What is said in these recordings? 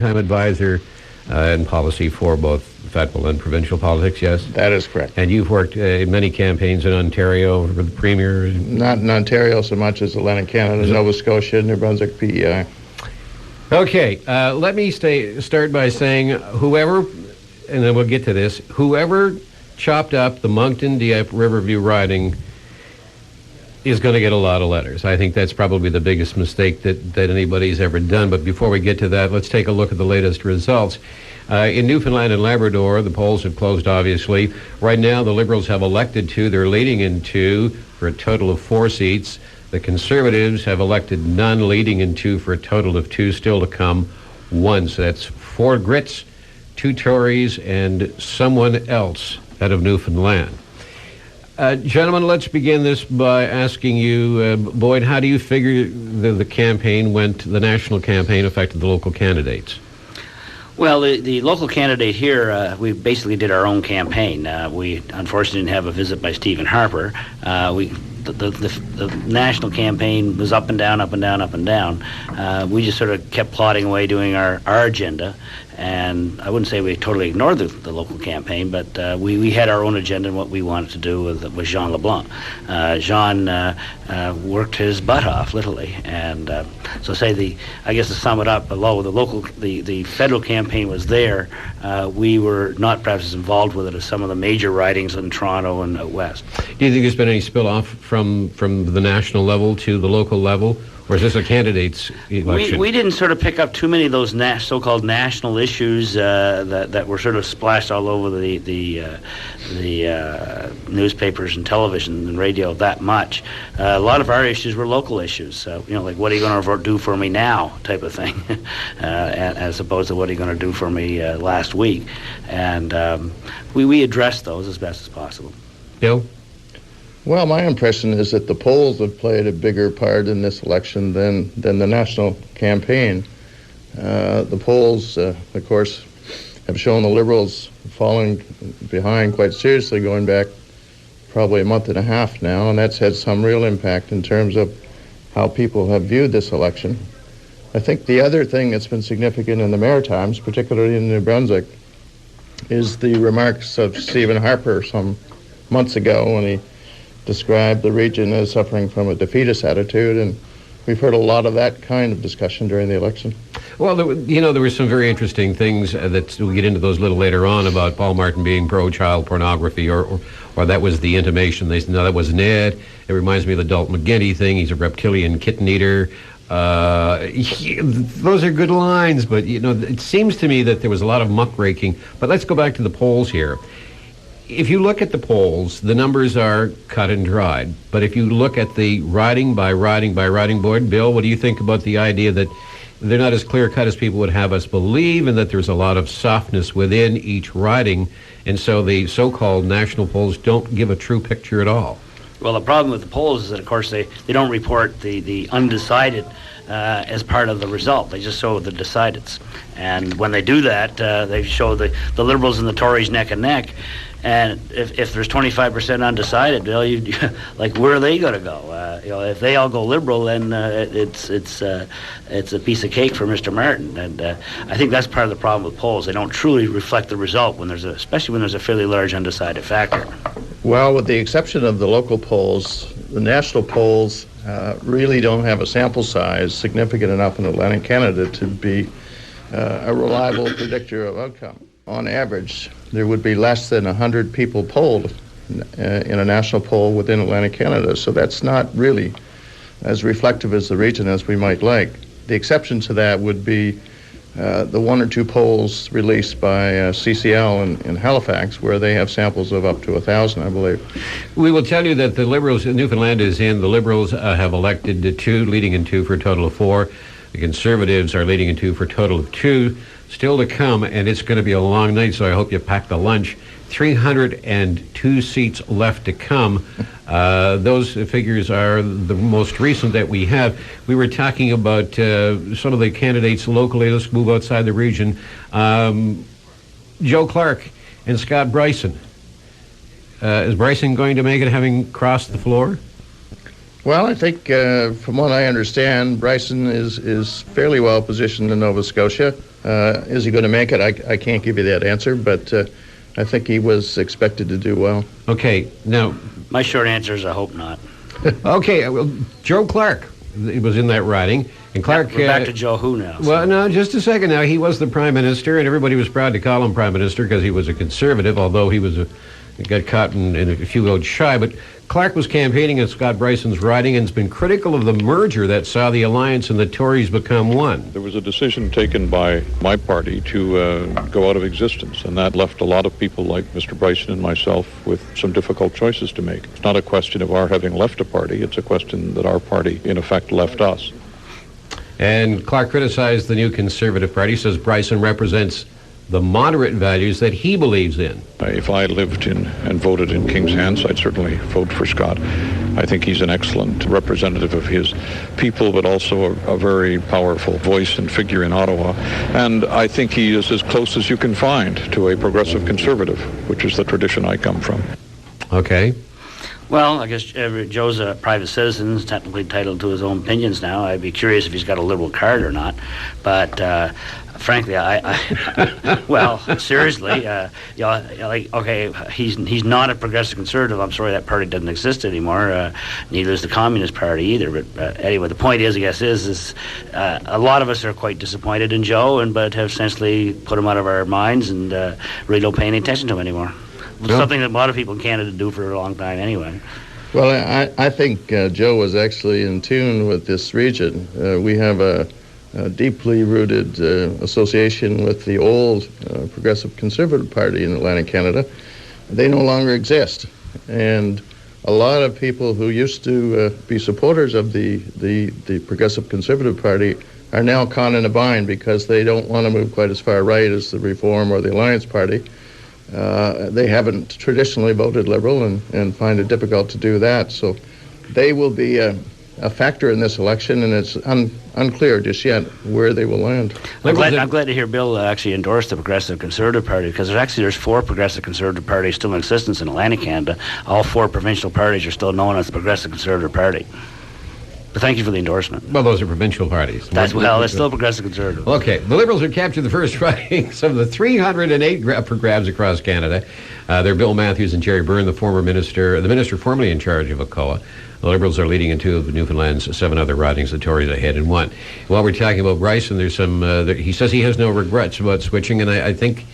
time advisor in policy for both federal and provincial politics, yes? That is correct. And you've worked in many campaigns in Ontario for the Premier? Not in Ontario so much as Atlantic Canada, Nova Scotia, New Brunswick, PEI. Okay, let me start by saying whoever, and then we'll get to this, whoever chopped up the Moncton Dieppe Riverview riding is going to get a lot of letters. I think that's probably the biggest mistake that anybody's ever done. But before we get to that, let's take a look at the latest results. In Newfoundland and Labrador, the polls have closed, obviously. Right now, the Liberals have elected 2. They're leading in 2 for a total of 4 seats. The Conservatives have elected none, leading in 2 for a total of 2, still to come 1. So that's 4 Grits, 2 Tories, and someone else out of Newfoundland. Gentlemen, let's begin this by asking you, Boyd, how do you figure the campaign went, the national campaign affected the local candidates? Well, the local candidate here, we basically did our own campaign. We unfortunately didn't have a visit by Stephen Harper. The national campaign was up and down, up and down, up and down. We just sort of kept plodding away doing our agenda. And I wouldn't say we totally ignored the local campaign, but we had our own agenda and what we wanted to do with Jean LeBlanc. Jean worked his butt off, literally. And so I guess to sum it up below, the federal campaign was there. We were not perhaps as involved with it as some of the major ridings in Toronto and out west. Do you think there's been any spill-off from the national level to the local level? Or is this a candidate's election? We didn't sort of pick up too many of those so-called national issues that were sort of splashed all over the newspapers and television and radio that much. A lot of our issues were local issues, like what are you going to do for me now type of thing, as opposed to what are you going to do for me last week. And we addressed those as best as possible. Bill? Well, my impression is that the polls have played a bigger part in this election than the national campaign. The polls, of course, have shown the Liberals falling behind quite seriously going back probably a month and a half now, and that's had some real impact in terms of how people have viewed this election. I think the other thing that's been significant in the Maritimes, particularly in New Brunswick, is the remarks of Stephen Harper some months ago when he described the region as suffering from a defeatist attitude, and we've heard a lot of that kind of discussion during the election. Well, there were some very interesting things that we'll get into those a little later on about Paul Martin being pro-child pornography, or that was the intimation. They said, no, that wasn't it. It reminds me of the Dalton McGuinty thing. He's a reptilian kitten eater. Those are good lines, but, it seems to me that there was a lot of muckraking. But let's go back to the polls here. If you look at the polls, the numbers are cut and dried. But if you look at the riding by riding board, Bill, what do you think about the idea that they're not as clear-cut as people would have us believe, and that there's a lot of softness within each riding, and so the so-called national polls don't give a true picture at all? Well, the problem with the polls is that, of course, they don't report the undecided as part of the result. They just show the decideds. And when they do that, they show the Liberals and the Tories neck and neck. And if there's 25% undecided, Bill, where are they going to go? If they all go Liberal, then it's a piece of cake for Mr. Martin. And I think that's part of the problem with polls. They don't truly reflect the result especially when there's a fairly large undecided factor. Well, with the exception of the local polls, the national polls really don't have a sample size significant enough in Atlantic Canada to be a reliable predictor of outcome. On average, there would be less than 100 people polled in a national poll within Atlantic Canada, so that's not really as reflective as the region as we might like. The exception to that would be the 1 or 2 polls released by CCL in Halifax, where they have samples of up to 1,000, I believe. We will tell you that the Liberals, Newfoundland is in, the Liberals have elected 2, leading in 2 for a total of 4. The Conservatives are leading in 2 for a total of 2. Still to come, and it's going to be a long night, so I hope you pack the lunch. 302 seats left to come. Those figures are the most recent that we have. We were talking about some of the candidates locally. Let's move outside the region. Joe Clark and Scott Bryson. Is Bryson going to make it, having crossed the floor? Well, I think from what I understand, Bryson is fairly well positioned in Nova Scotia. Is he going to make it? I can't give you that answer, but I think he was expected to do well. Okay, now... My short answer is I hope not. Okay, well, Joe Clark was in that riding, and Clark... We're back to Joe Who now. Well, no, just a second now. He was the Prime Minister, and everybody was proud to call him Prime Minister because he was a conservative, although he got caught in a few votes shy. But Clark was campaigning in Scott Bryson's riding and has been critical of the merger that saw the Alliance and the Tories become one. There was a decision taken by my party to go out of existence, and that left a lot of people like Mr. Bryson and myself with some difficult choices to make. It's not a question of our having left a party, it's a question that our party, in effect, left us. And Clark criticized the new Conservative Party, says Bryson represents the moderate values that he believes in. If I lived in and voted in King's Hands, I'd certainly vote for Scott. I think he's an excellent representative of his people, but also a very powerful voice and figure in Ottawa. And I think he is as close as you can find to a progressive conservative, which is the tradition I come from. Okay. Well, I guess Joe's a private citizen, is technically entitled to his own opinions now. I'd be curious if he's got a Liberal card or not. But frankly, well, seriously, okay, he's not a progressive conservative. I'm sorry that party doesn't exist anymore. Neither is the Communist Party either. But anyway, the point is, I guess, is a lot of us are quite disappointed in Joe, but have essentially put him out of our minds and really don't pay any attention to him anymore. Well, something that a lot of people in Canada do for a long time anyway. Well, I think Joe was actually in tune with this region. We have a deeply rooted association with the old Progressive Conservative Party in Atlantic Canada. They no longer exist. And a lot of people who used to be supporters of the Progressive Conservative Party are now caught in a bind because they don't want to move quite as far right as the Reform or the Alliance Party. They haven't traditionally voted Liberal and find it difficult to do that. So they will be a factor in this election, and it's unclear just yet where they will land. I'm glad to hear Bill actually endorse the Progressive Conservative Party, because there's 4 Progressive Conservative parties still in existence in Atlantic Canada. All 4 provincial parties are still known as the Progressive Conservative Party. But thank you for the endorsement. Well, those are provincial parties. That's still Progressive Conservative. Okay, the Liberals have captured the first ridings of the 308 for grabs across Canada. They're Bill Matthews and Jerry Byrne, the minister formerly in charge of Alcoa. The Liberals are leading in 2 of Newfoundland's 7 other ridings. The Tories ahead in 1. While we're talking about Bryson, there's some. He says he has no regrets about switching, and I think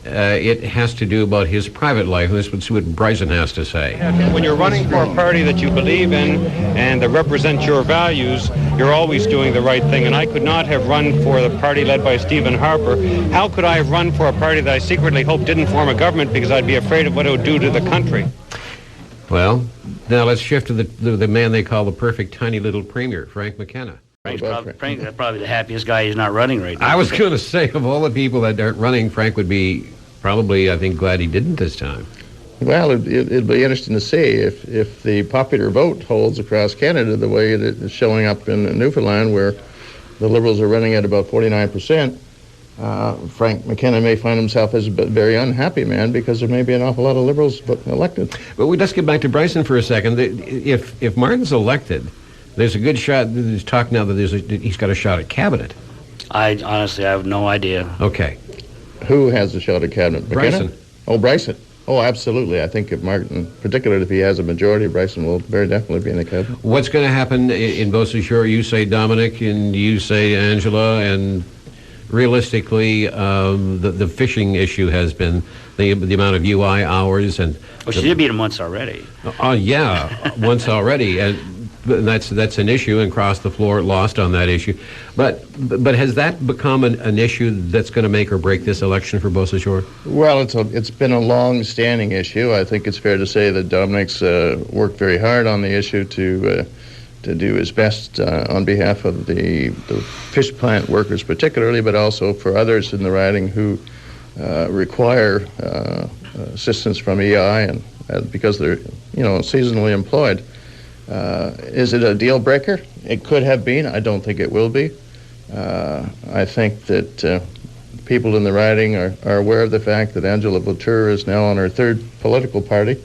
it has to do about his private life. Let's see what Bryson has to say. When you're running for a party that you believe in and that represents your values, you're always doing the right thing. And I could not have run for the party led by Stephen Harper. How could I have run for a party that I secretly hoped didn't form a government because I'd be afraid of what it would do to the country? Well, now let's shift to the man they call the perfect tiny little premier, Frank McKenna. Frank's probably the happiest guy who's not running right now. I was going to say, of all the people that aren't running, Frank would be probably, I think, glad he didn't this time. Well, it'd be interesting to see if the popular vote holds across Canada the way it is showing up in Newfoundland, where the Liberals are running at about 49%. Frank McKenna may find himself as a very unhappy man because there may be an awful lot of Liberals elected. But let's get back to Bryson for a second. If Martin's elected, there's a good shot. There's talk now that he's got a shot at cabinet. I have no idea. Okay. Who has a shot at cabinet? McKenna? Bryson. Oh, Bryson. Oh, absolutely. I think if Martin, particularly if he has a majority, Bryson will very definitely be in the cabinet. What's going to happen in Beausejour? You say Dominic, and you say Angela, and realistically, the fishing issue has been the amount of UI hours and. Well, she did beat him once already. Yeah, once already, and that's an issue. And Cross the Floor lost on that issue, but has that become an issue that's going to make or break this election for Beausejour? Well, it's been a long-standing issue. I think it's fair to say that Dominic's worked very hard on the issue to do his best on behalf of the fish plant workers particularly, but also for others in the riding who require assistance from EI and because they're seasonally employed. Is it a deal breaker? It could have been. I don't think it will be. I think that people in the riding are aware of the fact that Angela Bouture is now on her 3rd political party,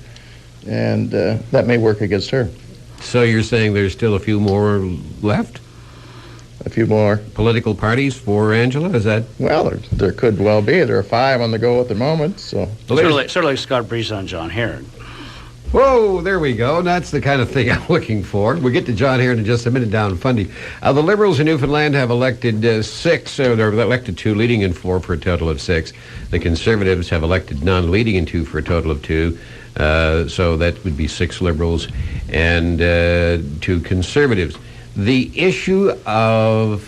and that may work against her. So you're saying there's still a few more left? a few more. Political parties for Angela, is that? Well, there could well be. There are 5 on the go at the moment, so. Sort of like Scott Brisson, John Heron. Whoa, there we go. That's the kind of thing I'm looking for. We'll get to John Heron in just a minute down funding. The Liberals in Newfoundland have elected 6, they're elected 2, leading in 4 for a total of 6. The Conservatives have elected none, leading in 2 for a total of 2. So that would be 6 Liberals and 2 Conservatives. The issue of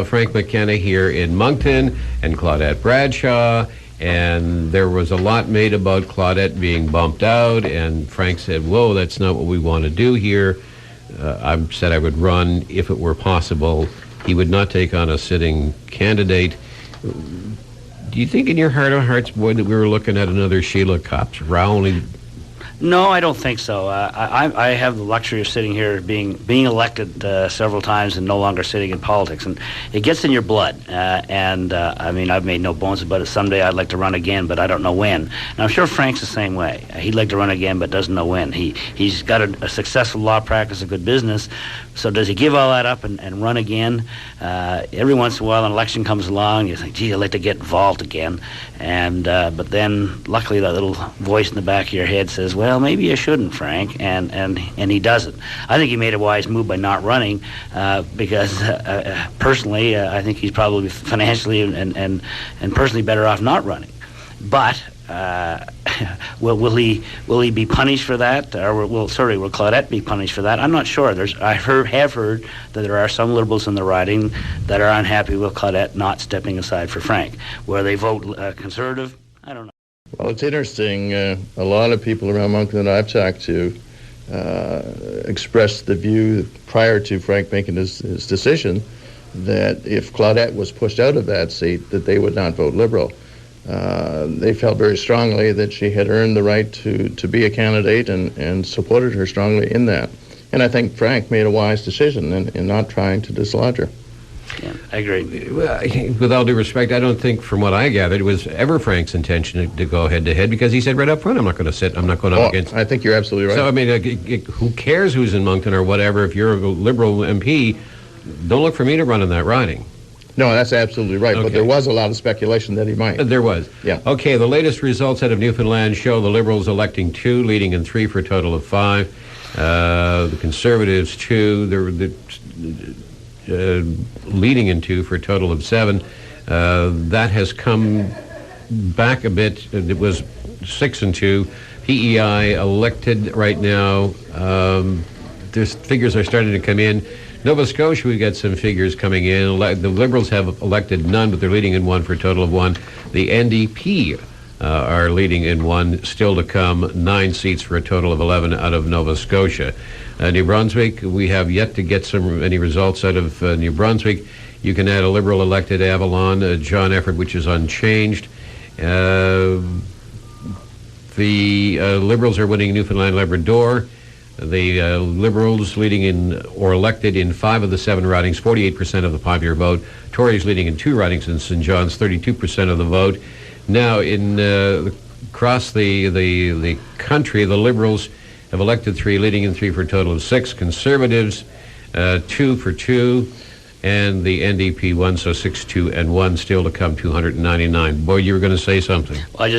Frank McKenna here in Moncton and Claudette Bradshaw, and there was a lot made about Claudette being bumped out, and Frank said, whoa, that's not what we want to do here. I said I would run if it were possible. He would not take on a sitting candidate. Do you think in your heart of hearts, boy, that we were looking at another Sheila Copps Rowley? No, I don't think so. I have the luxury of sitting here being elected several times and no longer sitting in politics, and it gets in your blood. I mean, I've made no bones about it. Someday I'd like to run again, but I don't know when. And I'm sure Frank's the same way. He'd like to run again, but doesn't know when. He's got a successful law practice, a good business. So does he give all that up and run again? Every once in a while, an election comes along, you think, gee, I'd like to get involved again. But then, luckily, that little voice in the back of your head says, well, maybe you shouldn't, Frank, and he doesn't. I think he made a wise move by not running because personally, I think he's probably financially and personally better off not running. But will he be punished for that, or will Claudette be punished for that? I'm not sure. I have heard that there are some Liberals in the riding that are unhappy with Claudette not stepping aside for Frank. Where they vote Conservative, I don't know. Well, it's interesting. A lot of people around Moncton that I've talked to expressed the view prior to Frank making his decision that if Claudette was pushed out of that seat, that they would not vote Liberal. They felt very strongly that she had earned the right to be a candidate and supported her strongly in that. And I think Frank made a wise decision in not trying to dislodge her. Yeah, I agree. Well, with all due respect, I don't think, from what I gathered, it was ever Frank's intention to go head-to-head, because he said right up front, I'm not going to sit, I'm not going up against... I think you're absolutely right. So, I mean, who cares who's in Moncton or whatever? If you're a Liberal MP, don't look for me to run in that riding. No, that's absolutely right, Okay. But there was a lot of speculation that he might. There was. Yeah. Okay, the latest results out of Newfoundland show the Liberals electing 2, leading in 3 for a total of 5. The Conservatives 2, leading in 2 for a total of 7. That has come back a bit. It was 6 and 2. PEI elected right now. There's figures are starting to come in. Nova Scotia, we've got some figures coming in. The Liberals have elected none, but they're leading in 1 for a total of 1. The NDP are leading in 1, still to come, 9 seats for a total of 11 out of Nova Scotia. New Brunswick, we have yet to get any results out of New Brunswick. You can add a Liberal elected Avalon, John Efford, which is unchanged. The Liberals are winning Newfoundland Labrador. The Liberals leading in or elected in 5 of the 7 ridings, 48% of the popular vote. Tories leading in 2 ridings in St. John's, 32% of the vote. Now, across the country, the Liberals have elected 3, leading in 3 for a total of 6. Conservatives, 2 for 2. And the NDP 1, so 6, 2, and 1, still to come, 299. Boy, you were going to say something. Well,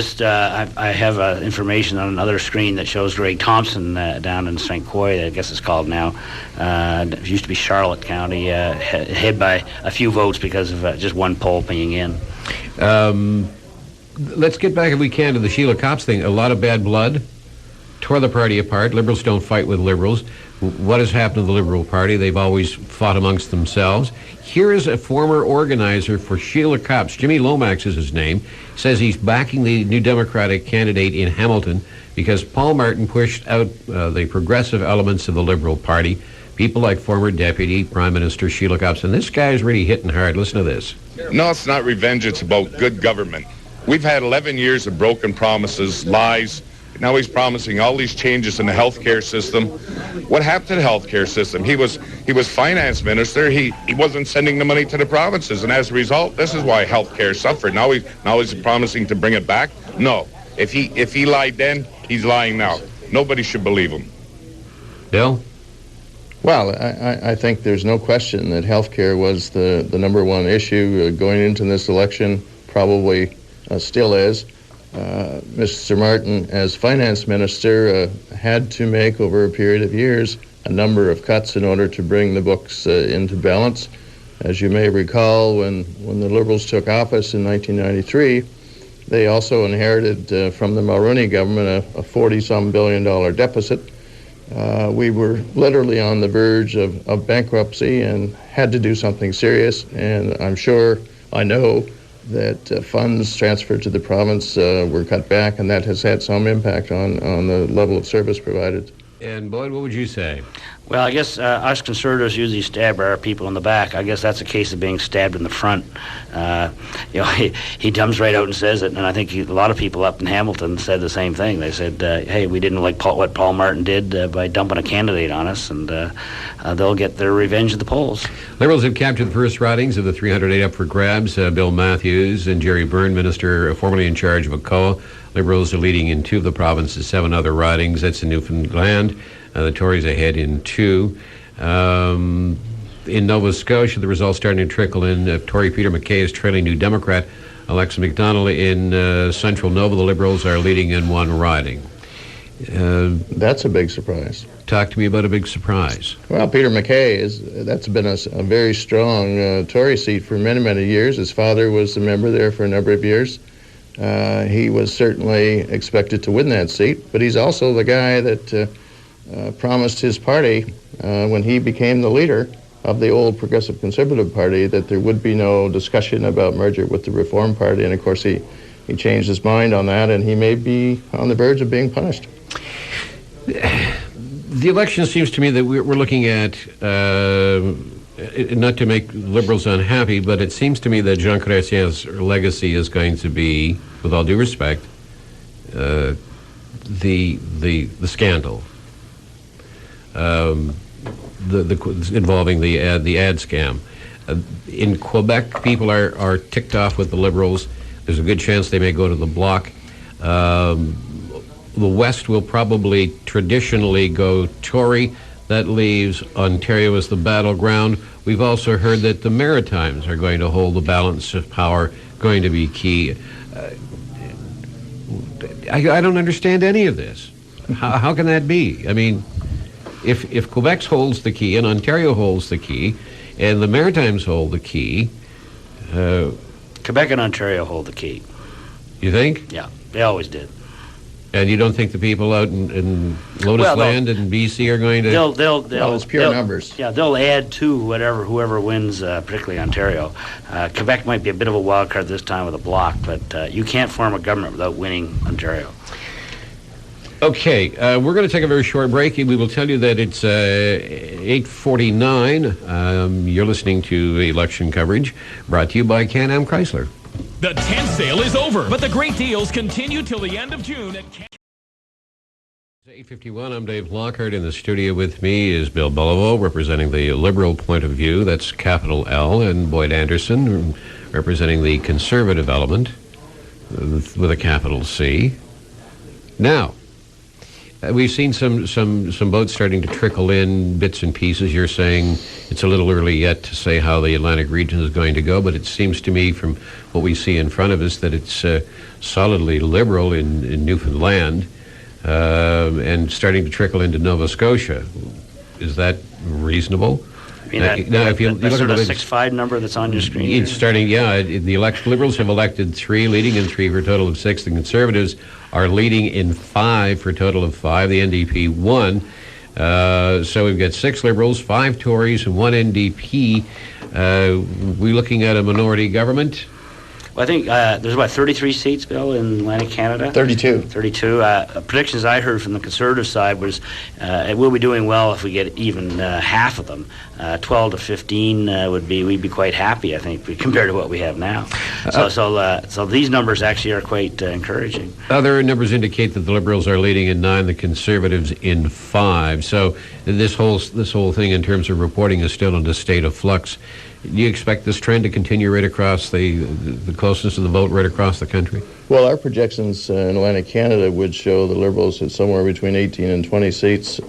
I have information on another screen that shows Greg Thompson down in St. Croix, I guess it's called now. It used to be Charlotte County, ahead by a few votes because of just one poll being in. Let's get back, if we can, to the Sheila Copps thing. A lot of bad blood tore the party apart. Liberals don't fight with Liberals. What has happened to the Liberal Party? They've always fought amongst themselves. Here is a former organizer for Sheila Copps. Jimmy Lomax is his name. Says he's backing the New Democratic candidate in Hamilton because Paul Martin pushed out the progressive elements of the Liberal Party. People like former Deputy Prime Minister Sheila Copps. And this guy is really hitting hard. Listen to this. No, it's not revenge. It's about good government. We've had 11 years of broken promises, lies. Now he's promising all these changes in the healthcare system. What happened to the healthcare system? He was finance minister. He wasn't sending the money to the provinces, and as a result, this is why healthcare suffered. Now he's promising to bring it back. No, if he lied then, he's lying now. Nobody should believe him. Bill? Well, I think there's no question that health care was the number one issue going into this election, probably still is. Mr. Martin, as finance minister, had to make, over a period of years, a number of cuts in order to bring the books into balance. As you may recall, when the Liberals took office in 1993, they also inherited from the Mulroney government a $40-some billion deficit. We were literally on the verge of bankruptcy and had to do something serious, and I know that funds transferred to the province were cut back, and that has had some impact on the level of service provided. And Boyd, what would you say? Well, I guess us Conservatives usually stab our people in the back. I guess that's a case of being stabbed in the front. He comes right out and says it, and I think a lot of people up in Hamilton said the same thing. They said, hey, we didn't like what Paul Martin did by dumping a candidate on us, and they'll get their revenge at the polls. Liberals have captured the first ridings of the 308 up for grabs. Bill Matthews and Jerry Byrne, minister formerly in charge of ACOA. Liberals are leading in 2 of the province's 7 other ridings. That's in Newfoundland. The Tories ahead in 2. In Nova Scotia, the results starting to trickle in. Tory Peter MacKay is trailing New Democrat Alexa McDonald. In Central Nova, the Liberals are leading in 1 riding. That's a big surprise. Talk to me about a big surprise. Well, Peter MacKay, that's been a very strong Tory seat for many, many years. His father was a member there for a number of years. He was certainly expected to win that seat, but he's also the guy that promised his party when he became the leader of the old Progressive Conservative Party that there would be no discussion about merger with the Reform Party, and of course he changed his mind on that, and he may be on the verge of being punished. The election seems to me that we're looking at, not to make Liberals unhappy, but it seems to me that Jean Chrétien's legacy is going to be, with all due respect, the scandal. Involving the ad scam. In Quebec, people are ticked off with the Liberals. There's a good chance they may go to the Bloc. The West will probably traditionally go Tory. That leaves Ontario as the battleground. We've also heard that the Maritimes are going to hold the balance of power, going to be key. I don't understand any of this. How can that be? I mean, if Quebec holds the key and Ontario holds the key and the Maritimes hold the key... Quebec and Ontario hold the key. You think? Yeah, they always did. And you don't think the people out in Lotus Land and BC are going to... Well, it's pure numbers. Yeah, they'll add to whoever wins, particularly Ontario. Quebec might be a bit of a wild card this time with a bloc, but you can't form a government without winning Ontario. Okay, we're going to take a very short break. We will tell you that it's 8:49. You're listening to election coverage brought to you by Can-Am Chrysler. The tent sale is over, but the great deals continue till the end of June at It's 8:51. I'm Dave Lockhart. In the studio with me is Bill Belliveau, representing the Liberal point of view. That's capital L, and Boyd Anderson, representing the Conservative element with a capital C. Now, we've seen some votes starting to trickle in, bits and pieces. You're saying it's a little early yet to say how the Atlantic region is going to go, but it seems to me from what we see in front of us that it's solidly Liberal in Newfoundland and starting to trickle into Nova Scotia. Is that reasonable? That sort of 6-5 number that's on your screen? It's starting, the Liberals have elected 3, leading in 3 for a total of 6. The Conservatives are leading in 5 for a total of 5. The NDP 1. So we've got 6 Liberals, 5 Tories, and 1 NDP. We're looking at a minority government. Well, I think there's about 33 seats, Bill, in Atlantic Canada. 32. 32. Predictions I heard from the Conservative side was we'll be doing well if we get even half of them. 12 to 15 we'd be quite happy, I think, compared to what we have now. So these numbers actually are quite encouraging. Other numbers indicate that the Liberals are leading in 9, the Conservatives in 5. So this whole thing in terms of reporting is still in a state of flux. Do you expect this trend to continue right across the closeness of the vote right across the country? Well, our projections in Atlantic Canada would show the Liberals at somewhere between 18 and 20 seats.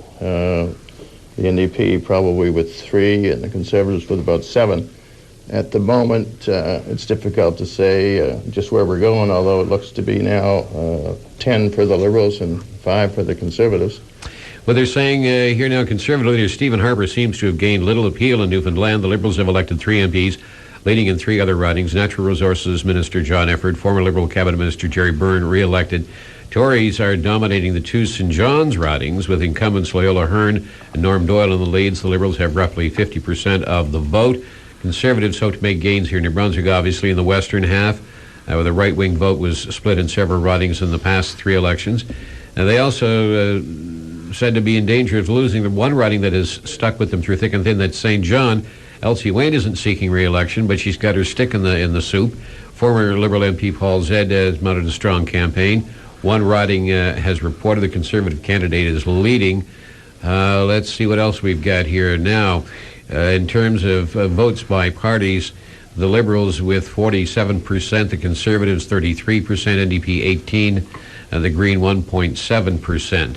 the NDP probably with 3, and the Conservatives with about 7. At the moment, it's difficult to say just where we're going, although it looks to be now 10 for the Liberals and 5 for the Conservatives. Well, they're saying here now, Conservative leader Stephen Harper seems to have gained little appeal in Newfoundland. The Liberals have elected 3 MPs, leading in 3 other ridings. Natural Resources Minister John Efford, former Liberal Cabinet Minister Jerry Byrne, re-elected. Tories are dominating the 2 St. John's ridings, with incumbents Loyola Hearn and Norm Doyle in the leads. The Liberals have roughly 50% of the vote. Conservatives hope to make gains here in New Brunswick, obviously, in the western half, where the right-wing vote was split in several ridings in the past 3 elections. And they also said to be in danger of losing the one riding that has stuck with them through thick and thin. That's St. John. Elsie Wayne isn't seeking re-election, but she's got her stick in the soup. Former Liberal MP Paul Zed has mounted a strong campaign. One riding has reported the Conservative candidate is leading. Let's see what else we've got here now. In terms of votes by parties, the Liberals with 47%, the Conservatives 33%, NDP 18%, and the Green 1.7%.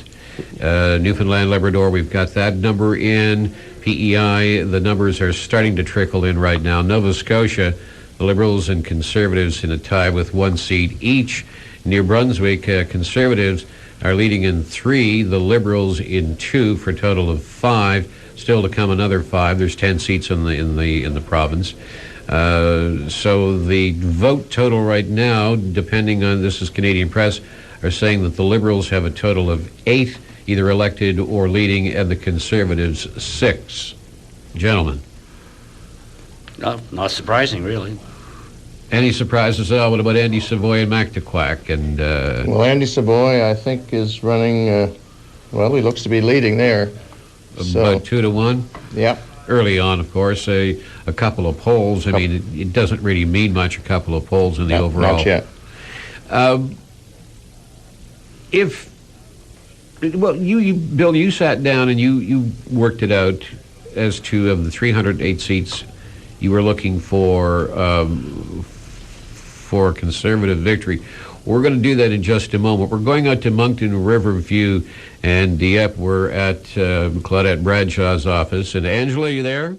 Newfoundland, Labrador, we've got that number in. PEI, the numbers are starting to trickle in right now. Nova Scotia, the Liberals and Conservatives in a tie with 1 seat each. New Brunswick, Conservatives are leading in 3, the Liberals in 2, for a total of 5. Still to come another 5. There's 10 seats in the province. So the vote total right now, depending on, this is Canadian Press, are saying that the Liberals have a total of 8 either elected or leading, and the Conservatives 6. Gentlemen. Not surprising, really. Any surprises at all? What about Andy Savoy and Mactaquac? And well, Andy Savoy, I think, is running. Well, he looks to be leading there. About 2 to 1. Yeah. Early on, of course, a couple of polls. I mean, it doesn't really mean much. A couple of polls in the overall. Not yet. You Bill, you sat down and you worked it out as to, of the 308 seats you were looking for Conservative victory. We're going to do that in just a moment. We're going out to Moncton, Riverview, and Dieppe. We're at Claudette Bradshaw's office. And Angela, you there?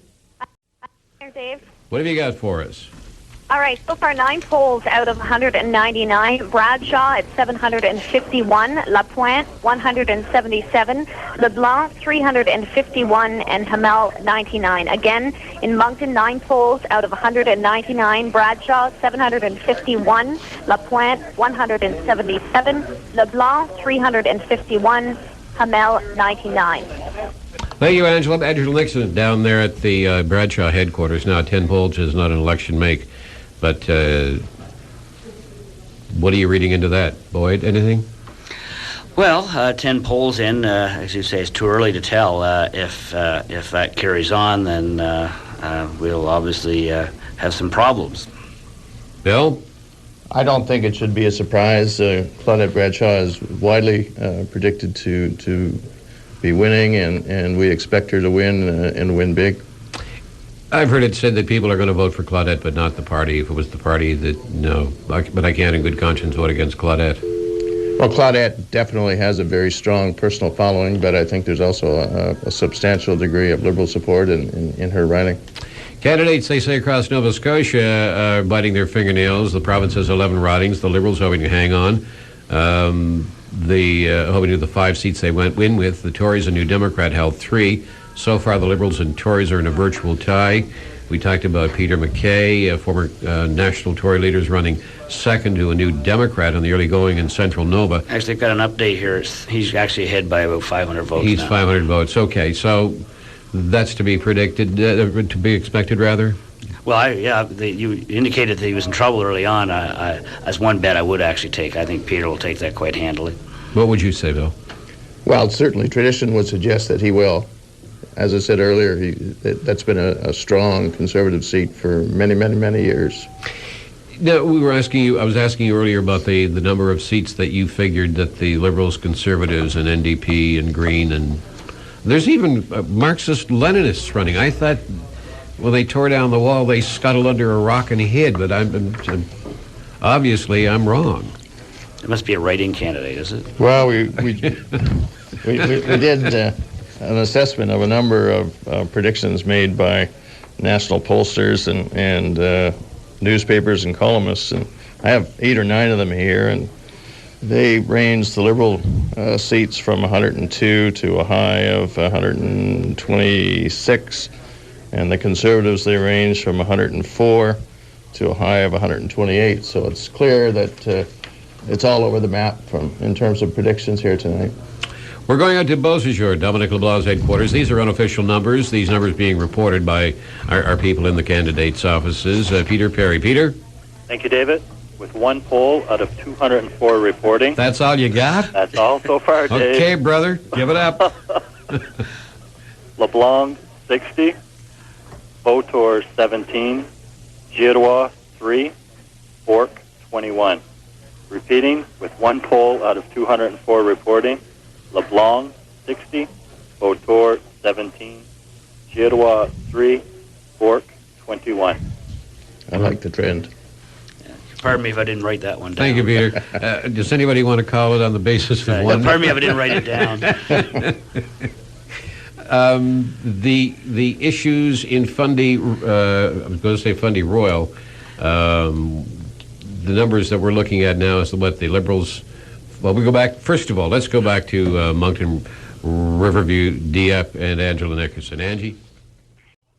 Here, Dave. What have you got for us? All right, so far 9 polls out of 199. Bradshaw at 751, Lapointe 177, LeBlanc 351, and Hamel 99. Again, in Moncton, 9 polls out of 199. Bradshaw 751, Lapointe 177, LeBlanc 351, Hamel 99. Thank you, Angela. Angela Nickerson down there at the Bradshaw headquarters. Now, 10 polls is not an election make. But what are you reading into that, Boyd? Anything? Well, 10 polls in, as you say, it's too early to tell. If that carries on, then we'll obviously have some problems. Bill? I don't think it should be a surprise. Claudette Bradshaw is widely predicted to be winning, and we expect her to win and win big. I've heard it said that people are going to vote for Claudette, but not the party. If it was the party, no. But I can't in good conscience vote against Claudette. Well, Claudette definitely has a very strong personal following, but I think there's also a substantial degree of Liberal support in her riding. Candidates, they say, across Nova Scotia are biting their fingernails. The province has 11 ridings. The Liberals hoping to hang on. Hoping to the 5 seats they win with. The Tories and New Democrat held 3. So far, the Liberals and Tories are in a virtual tie. We talked about Peter MacKay, former national Tory leaders, running second to a New Democrat in the early going in Central Nova. Actually, I've got an update here. He's actually ahead by about 500 votes. He's now. 500 votes. Okay, so that's to be predicted, to be expected, rather? Well, you indicated that he was in trouble early on. As one bet I would actually take. I think Peter will take that quite handily. What would you say, Bill? Well, certainly tradition would suggest that he will. As I said earlier, that's been a strong Conservative seat for many, many, many years. Now, I was asking you earlier about the number of seats that you figured that the Liberals, Conservatives, and NDP and Green, and there's even Marxist-Leninists running. I thought when they tore down the wall, they scuttled under a rock and hid, but obviously I'm wrong. It must be a write-in candidate, is it? Well, we did an assessment of a number of predictions made by national pollsters and newspapers and columnists, and I have 8 or 9 of them here, and they range the Liberal seats from 102 to a high of 126, and the Conservatives, they range from 104 to a high of 128. So it's clear that it's all over the map in terms of predictions here tonight. We're going out to Beausejour, Dominic LeBlanc's headquarters. These are unofficial numbers, these numbers being reported by our people in the candidates' offices. Peter Perry. Peter? Thank you, David. With 1 poll out of 204 reporting. That's all you got? That's all so far, Dave. Okay, brother. Give it up. LeBlanc, 60. Vautour, 17. Giroir, 3. Bork, 21. Repeating, with 1 poll out of 204 reporting. LeBlanc, 60. Vautour, 17. Giroir, 3. Bork, 21. I like the trend. Pardon me if I didn't write that one down. Thank you, Peter. Does anybody want to call it on the basis of one? Pardon me if I didn't write it down. The issues in Fundy, I was going to say Fundy Royal, the numbers that we're looking at now is what the Liberals, well, we go back, first of all, let's go back to Moncton, Riverview, Dieppe, and Angela Nickerson. Angie?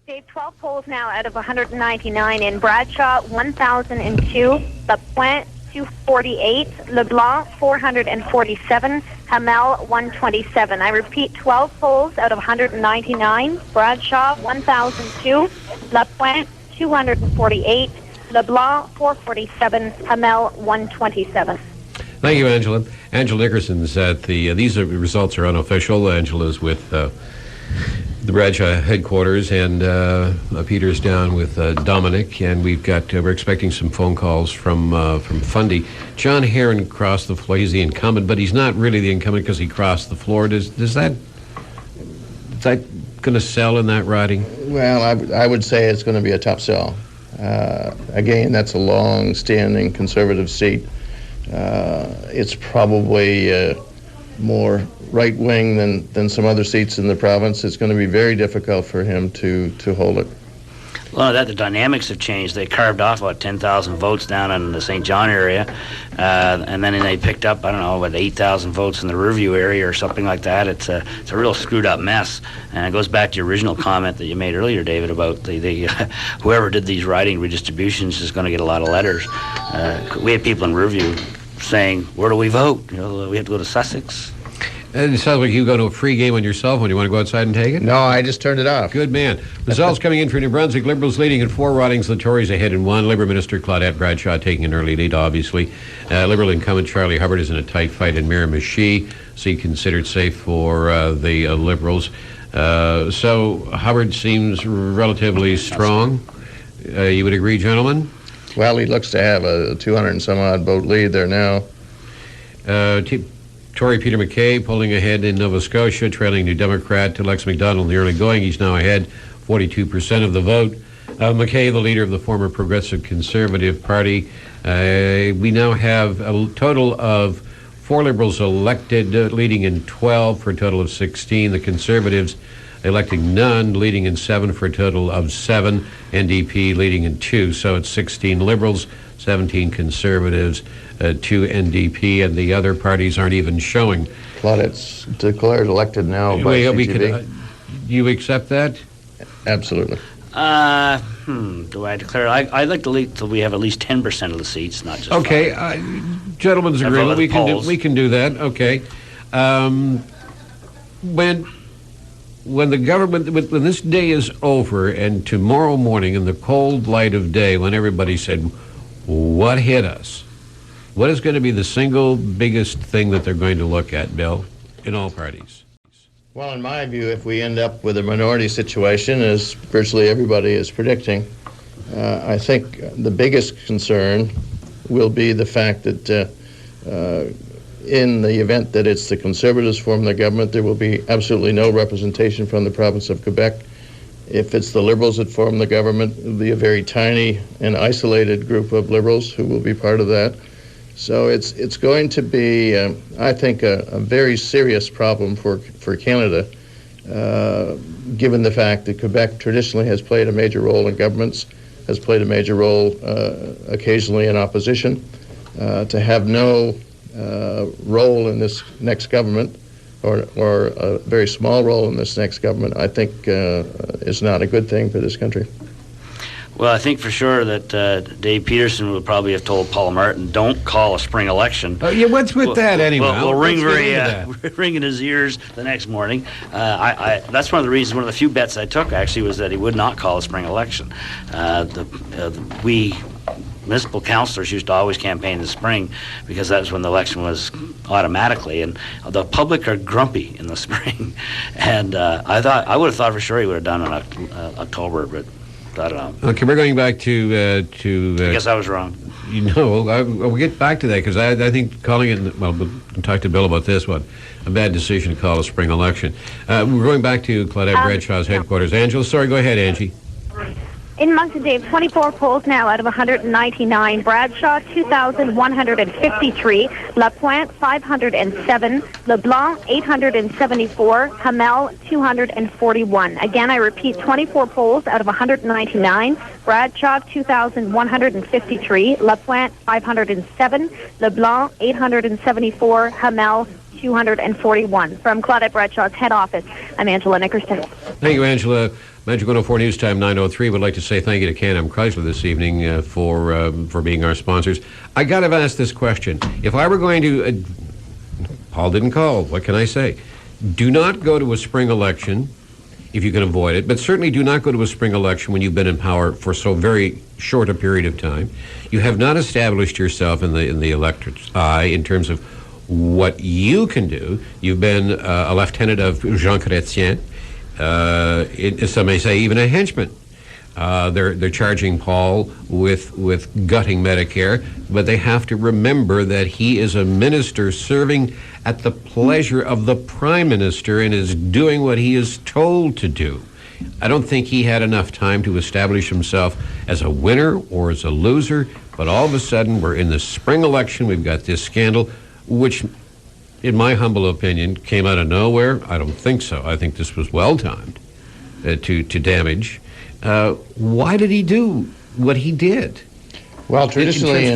Dave, 12 polls now out of 199 in Bradshaw, 1,002, LaPointe, 248, LeBlanc, 447, Hamel, 127. I repeat, 12 polls out of 199, Bradshaw, 1,002, LaPointe, 248, LeBlanc, 447, Hamel, 127. Thank you, Angela. Angela Nickerson's at these results are unofficial. Angela's with the Bradshaw headquarters, and Peter's down with Dominic, and we're expecting some phone calls from Fundy. John Heron crossed the floor. He's the incumbent, but he's not really the incumbent because he crossed the floor. Is that going to sell in that riding? Well, I would say it's going to be a tough sell. Again, that's a long-standing Conservative seat. It's probably more right-wing than some other seats in the province. It's going to be very difficult for him to hold it. Well, the dynamics have changed. They carved off about 10,000 votes down in the St. John area, and then they picked up, 8,000 votes in the Riverview area or something like that. It's a real screwed up mess, and it goes back to your original comment that you made earlier, David, about the whoever did these riding redistributions is going to get a lot of letters. We had people in Riverview saying, "Where do we vote? We have to go to Sussex." It sounds like you go to a free game on your cell phone. You want to go outside and take it? No, I just turned it off. Good man. Results coming in for New Brunswick. Liberals leading in 4 ridings. The Tories ahead in 1. Liberal Minister Claudette Bradshaw taking an early lead, obviously. Liberal incumbent Charlie Hubbard is in a tight fight in Miramichi. Seat considered safe for the Liberals. So Hubbard seems relatively strong. You would agree, gentlemen? Well, he looks to have a 200 and some odd vote lead there now. Tory Peter MacKay pulling ahead in Nova Scotia, trailing New Democrat to Lex McDonald in the early going. He's now ahead, 42% of the vote. MacKay, the leader of the former Progressive Conservative Party. We now have a total of 4 Liberals elected, leading in 12 for a total of 16. The Conservatives electing none, leading in 7 for a total of 7. NDP leading in 2, so it's 16 Liberals, 17 Conservatives, 2 NDP, and the other parties aren't even showing. Claudette's declared elected now by CTV. You accept that? Absolutely. Do I declare? I'd like to lead till we have at least 10% of the seats, not just okay. Gentlemen's agreement. We can do that. Okay. When the government, when this day is over, and tomorrow morning in the cold light of day, when everybody said, "What hit us?" What is going to be the single biggest thing that they're going to look at, Bill, in all parties? Well, in my view, if we end up with a minority situation, as virtually everybody is predicting, I think the biggest concern will be the fact that in the event that it's the Conservatives form the government, there will be absolutely no representation from the province of Quebec. If it's the Liberals that form the government, it will be a very tiny and isolated group of Liberals who will be part of that. So it's going to be, I think, a very serious problem for Canada given the fact that Quebec traditionally has played a major role in governments, has played a major role occasionally in opposition, to have no role in this next government, or a very small role in this next government, I think is not a good thing for this country. Well, I think for sure that Dave Peterson would probably have told Paul Martin, "Don't call a spring election." Yeah, what's with that anyway? We'll ring ring in his ears the next morning. That's one of the reasons. One of the few bets I took actually was that he would not call a spring election. We municipal councillors used to always campaign in the spring because that's when the election was automatically, and the public are grumpy in the spring. And I would have thought for sure he would have done it in October, but I don't know. Okay, we're going back to I guess I was wrong. We'll get back to that because I think calling it, well, we'll talk to Bill about this one, a bad decision to call a spring election. We're going back to Claudette Bradshaw's headquarters. Angela, sorry, go ahead, Angie. In Moncton, Dave, 24 polls now out of 199. Bradshaw, 2,153. LaPointe, 507. LeBlanc, 874. Hamel, 241. Again, I repeat, 24 polls out of 199. Bradshaw, 2,153. LaPointe, 507. LeBlanc, 874. Hamel, 241. From Claudette Bradshaw's head office, I'm Angela Nickerson. Thank you, Angela. Magic 104 News Time 9:03. Would like to say thank you to Can-Am Chrysler this evening for being our sponsors. I got to ask this question. If I were going to... Paul didn't call. What can I say? Do not go to a spring election if you can avoid it, but certainly do not go to a spring election when you've been in power for so very short a period of time. You have not established yourself in the electorate's eye in terms of what you can do. You've been a lieutenant of Jean Chrétien. Some may say even a henchman. They're charging Paul with gutting Medicare, but they have to remember that he is a minister serving at the pleasure of the Prime Minister and is doing what he is told to do. I don't think he had enough time to establish himself as a winner or as a loser, but all of a sudden we're in the spring election, we've got this scandal, which, in my humble opinion, came out of nowhere. I don't think so. I think this was well-timed to damage. Why did he do what he did? Well, traditionally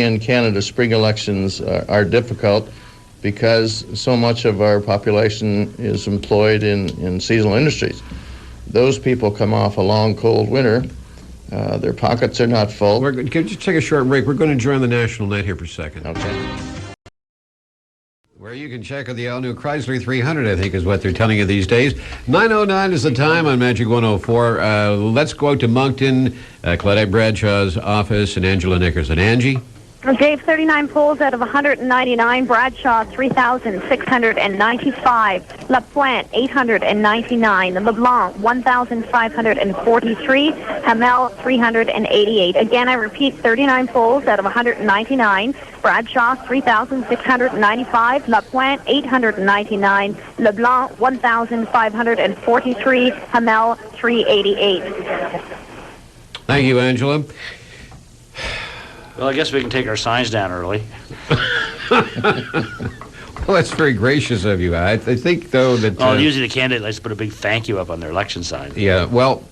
in Canada, spring elections are difficult because so much of our population is employed in seasonal industries. Those people come off a long, cold winter. Their pockets are not full. Can we just take a short break? We're going to join the national net here for a second. Okay. Where you can check out the all-new Chrysler 300, I think is what they're telling you these days. 9:09 is the time on Magic 104. Let's go out to Moncton, Claudette Bradshaw's office, and Angela Nickerson. Angie? Dave, 39 polls out of 199. Bradshaw, 3,695. LaPointe, 899. LeBlanc, 1,543. Hamel, 388. Again, I repeat, 39 polls out of 199. Bradshaw, 3,695. LaPointe, 899. LeBlanc, 1,543. Hamel, 388. Thank you, Angela. Well, I guess we can take our signs down early. Well, that's very gracious of you. I think, though, that... Well, usually the candidate likes to put a big thank you up on their election sign. Yeah, well,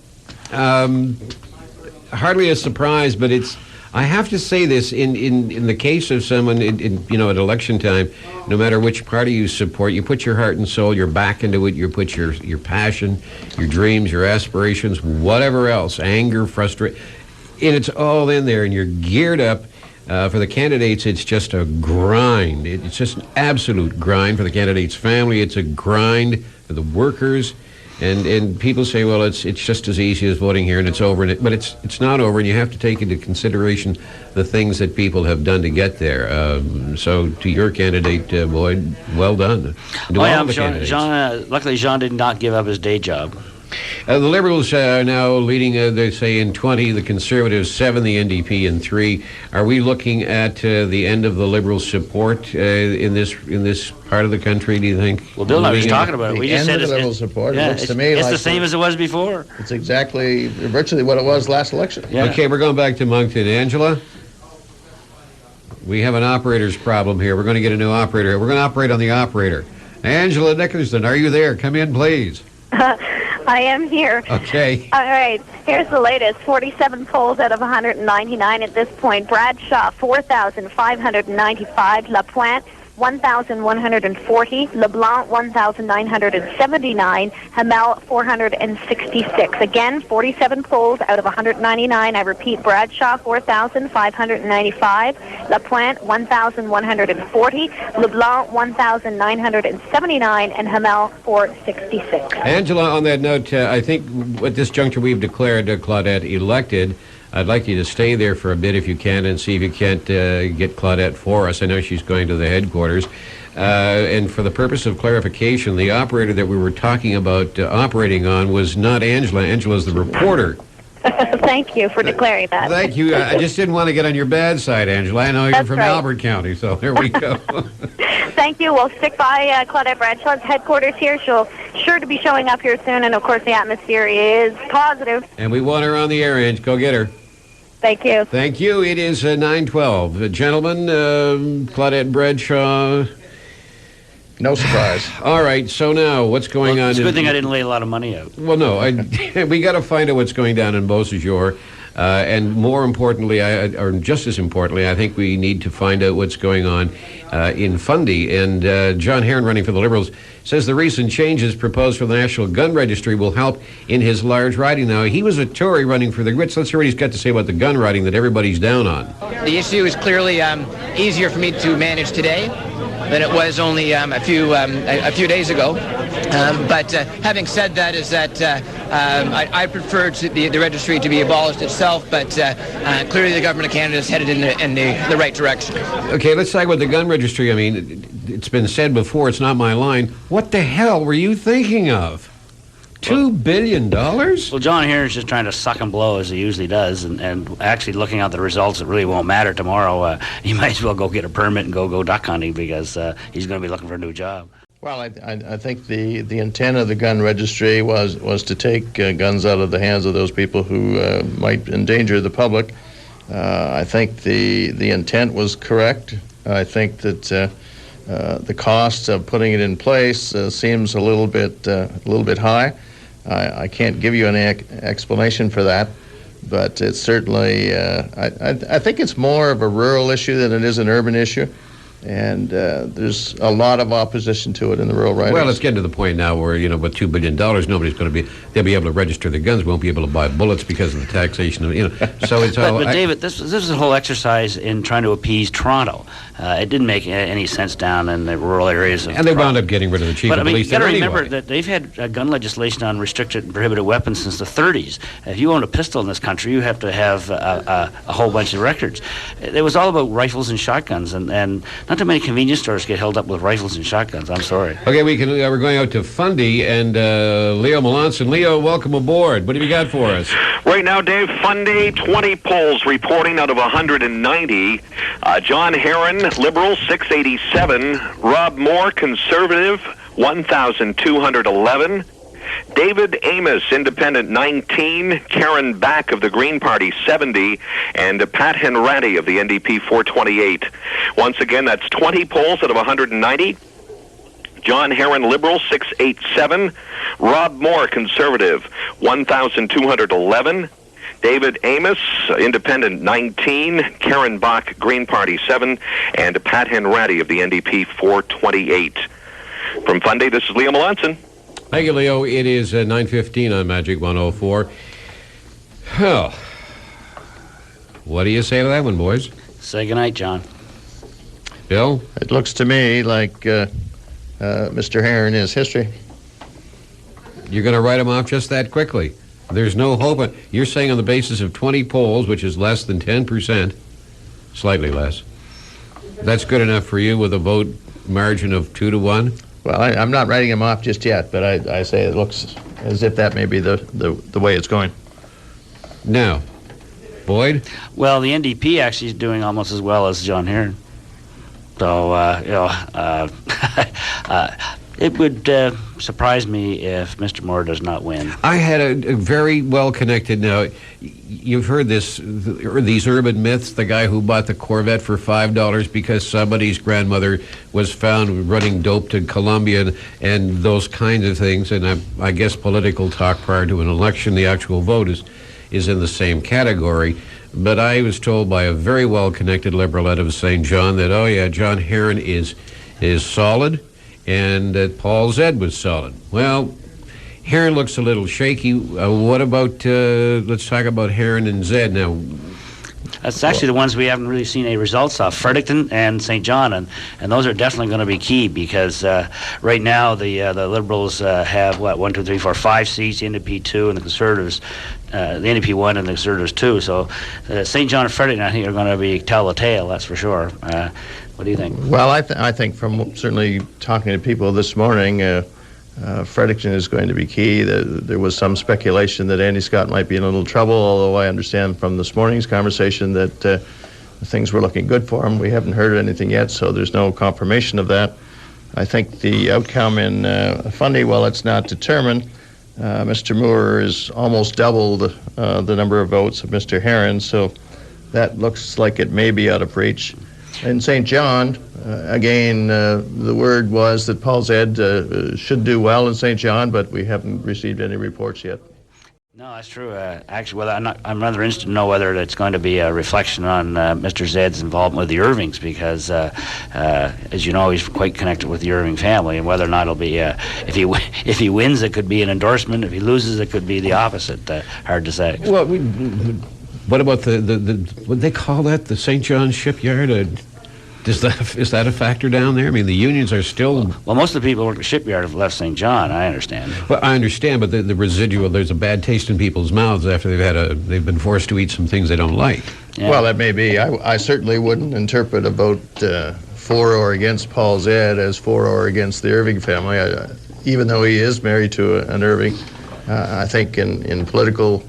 hardly a surprise, but it's... I have to say this, in the case of someone, at election time, no matter which party you support, you put your heart and soul, your back into it, you put your passion, your dreams, your aspirations, whatever else, anger, frustration... And it's all in there, and you're geared up. For the candidates, it's just a grind. It's just an absolute grind for the candidate's family. It's a grind for the workers. And people say, well, it's just as easy as voting here and it's over. But it's not over, and you have to take into consideration the things that people have done to get there. So to your candidate, Boyd, well done. Luckily, Jean did not give up his day job. The Liberals are now leading, they say, in 20, the Conservatives 7, the NDP in 3. Are we looking at the end of the Liberal support in this part of the country, do you think? Well, Bill and I was talking about it. We just said the Liberal support. Yeah, looks to me it's like the same as it was before. It's exactly, virtually what it was last election. Yeah. Okay, we're going back to Moncton. Angela? We have an operator's problem here. We're going to get a new operator. We're going to operate on the operator. Angela Nickerson, are you there? Come in, please. I am here. Okay. All right. Here's the latest. 47 polls out of 199 at this point. Bradshaw, 4,595. LaPointe, 1,140. LeBlanc, 1,979. Hamel, 466. Again, 47 polls out of 199. I repeat, Bradshaw, 4,595. LaPointe, 1,140. LeBlanc, 1,979. And Hamel, 466. Angela, on that note, I think at this juncture we've declared Claudette elected. I'd like you to stay there for a bit if you can and see if you can't get Claudette for us. I know she's going to the headquarters. And for the purpose of clarification, the operator that we were talking about operating on was not Angela. Angela's the reporter. Thank you for declaring that. Thank you. I just didn't want to get on your bad side, Angela. I know you're That's from right. Albert County, so there we go. Thank you. We'll stick by Claudette Bradshaw's headquarters here. She'll sure to be showing up here soon, and of course the atmosphere is positive. And we want her on the air, Ange. Go get her. Thank you. Thank you. It is 9:12. Gentlemen, Claudette Bradshaw. No surprise. All right, so now what's going on? It's a good thing I didn't lay a lot of money out. Well, no, we got to find out what's going down in Beausejour. And more importantly, or just as importantly, I think we need to find out what's going on in Fundy. And John Herron, running for the Liberals, says the recent changes proposed for the National Gun Registry will help in his large riding. Now, he was a Tory running for the Grits. Let's hear what he's got to say about the gun riding that everybody's down on. The issue is clearly easier for me to manage today than it was only a few days ago. But having said that, is that I prefer the registry to be abolished itself, but clearly the government of Canada is headed in the right direction. Okay, let's talk about the gun registry. I mean, it's been said before, it's not my line. What the hell were you thinking of? $2 billion? Well, John Herron's just trying to suck and blow as he usually does, and actually looking at the results, it really won't matter tomorrow. He might as well go get a permit and go duck hunting because he's going to be looking for a new job. Well, I think the intent of the gun registry was to take guns out of the hands of those people who might endanger the public. I think the intent was correct. I think that the cost of putting it in place seems a little bit high. I can't give you an explanation for that, but it's certainly I think it's more of a rural issue than it is an urban issue. And there's a lot of opposition to it in the rural ridings. Well, it's getting to the point now where, with $2 billion, nobody's going to they'll be able to register their guns, won't be able to buy bullets because of the taxation of, so it's all... But David, this is a whole exercise in trying to appease Toronto. It didn't make any sense down in the rural areas of And they wound up getting rid of the chief of police there anyway. But, you got to remember that they've had gun legislation on restricted and prohibited weapons since the 30s. If you own a pistol in this country, you have to have a whole bunch of records. It was all about rifles and shotguns, and not too many convenience stores get held up with rifles and shotguns. I'm sorry. Okay, we're going out to Fundy, and Leo Melanson. Leo, welcome aboard. What have you got for us? Right now, Dave, Fundy, 20 polls reporting out of 190. John Herron, Liberal, 687. Rob Moore, Conservative, 1,211. David Amos, Independent, 19. Karen Back of the Green Party, 70. And Pat Henratty of the NDP, 428. Once again, that's 20 polls out of 190. John Herron, Liberal, 687. Rob Moore, Conservative, 1,211. David Amos, Independent, 19. Karen Bach, Green Party, 7. And Pat Henratty of the NDP, 428. From Fundy, this is Leo Melanson. Thank you, Leo. It is 9:15 on Magic 104. Well, what do you say to that one, boys? Say goodnight, John. Bill? It looks to me like Mr. Herron is history. You're going to write him off just that quickly? There's no hope. You're saying on the basis of 20 polls, which is less than 10%, slightly less, that's good enough for you with a vote margin of 2-1? Well, I'm not writing him off just yet, but I say it looks as if that may be the way it's going. Now, Boyd? Well, the NDP actually is doing almost as well as John Herron. So, It would surprise me if Mr. Moore does not win. I had a very well-connected, now, you've heard these urban myths, the guy who bought the Corvette for $5 because somebody's grandmother was found running dope to Colombia and those kinds of things, and I guess political talk prior to an election, the actual vote is in the same category. But I was told by a very well-connected Liberal out of St. John that, oh yeah, John Herron is solid, and that Paul Zed was solid. Well, Herron looks a little shaky. What about, let's talk about Herron and Zed now. That's actually the ones we haven't really seen any results of, Fredericton and St. John, and those are definitely going to be key because right now the Liberals have, 5 seats, the NDP 2, and the Conservatives, the NDP 1 and the Conservatives 2. So St. John and Fredericton, I think, are going to be tell the tale, that's for sure. What do you think? Well, I think from certainly talking to people this morning, Fredericton is going to be key. There was some speculation that Andy Scott might be in a little trouble, although I understand from this morning's conversation that things were looking good for him. We haven't heard anything yet, so there's no confirmation of that. I think the outcome in Fundy, while it's not determined, Mr. Moore is almost double the number of votes of Mr. Herron, so that looks like it may be out of reach. In St. John, again, the word was that Paul Zed should do well in St. John, but we haven't received any reports yet. No, that's true. Actually, I'm rather interested to know whether it's going to be a reflection on Mr. Zed's involvement with the Irvings, because, as you know, he's quite connected with the Irving family, and whether or not it'll be, if he wins, it could be an endorsement. If he loses, it could be the opposite. Hard to say. Well, what about the what they call that, the St. John's shipyard? Is that a factor down there? I mean, the unions are still... Well, most of the people who work at the shipyard have left St. John, I understand. Well, I understand, but the residual, there's a bad taste in people's mouths after they've been forced to eat some things they don't like. Yeah. Well, that may be. I certainly wouldn't interpret a vote for or against Paul Zed as for or against the Irving family. Even though he is married to an Irving, I think in political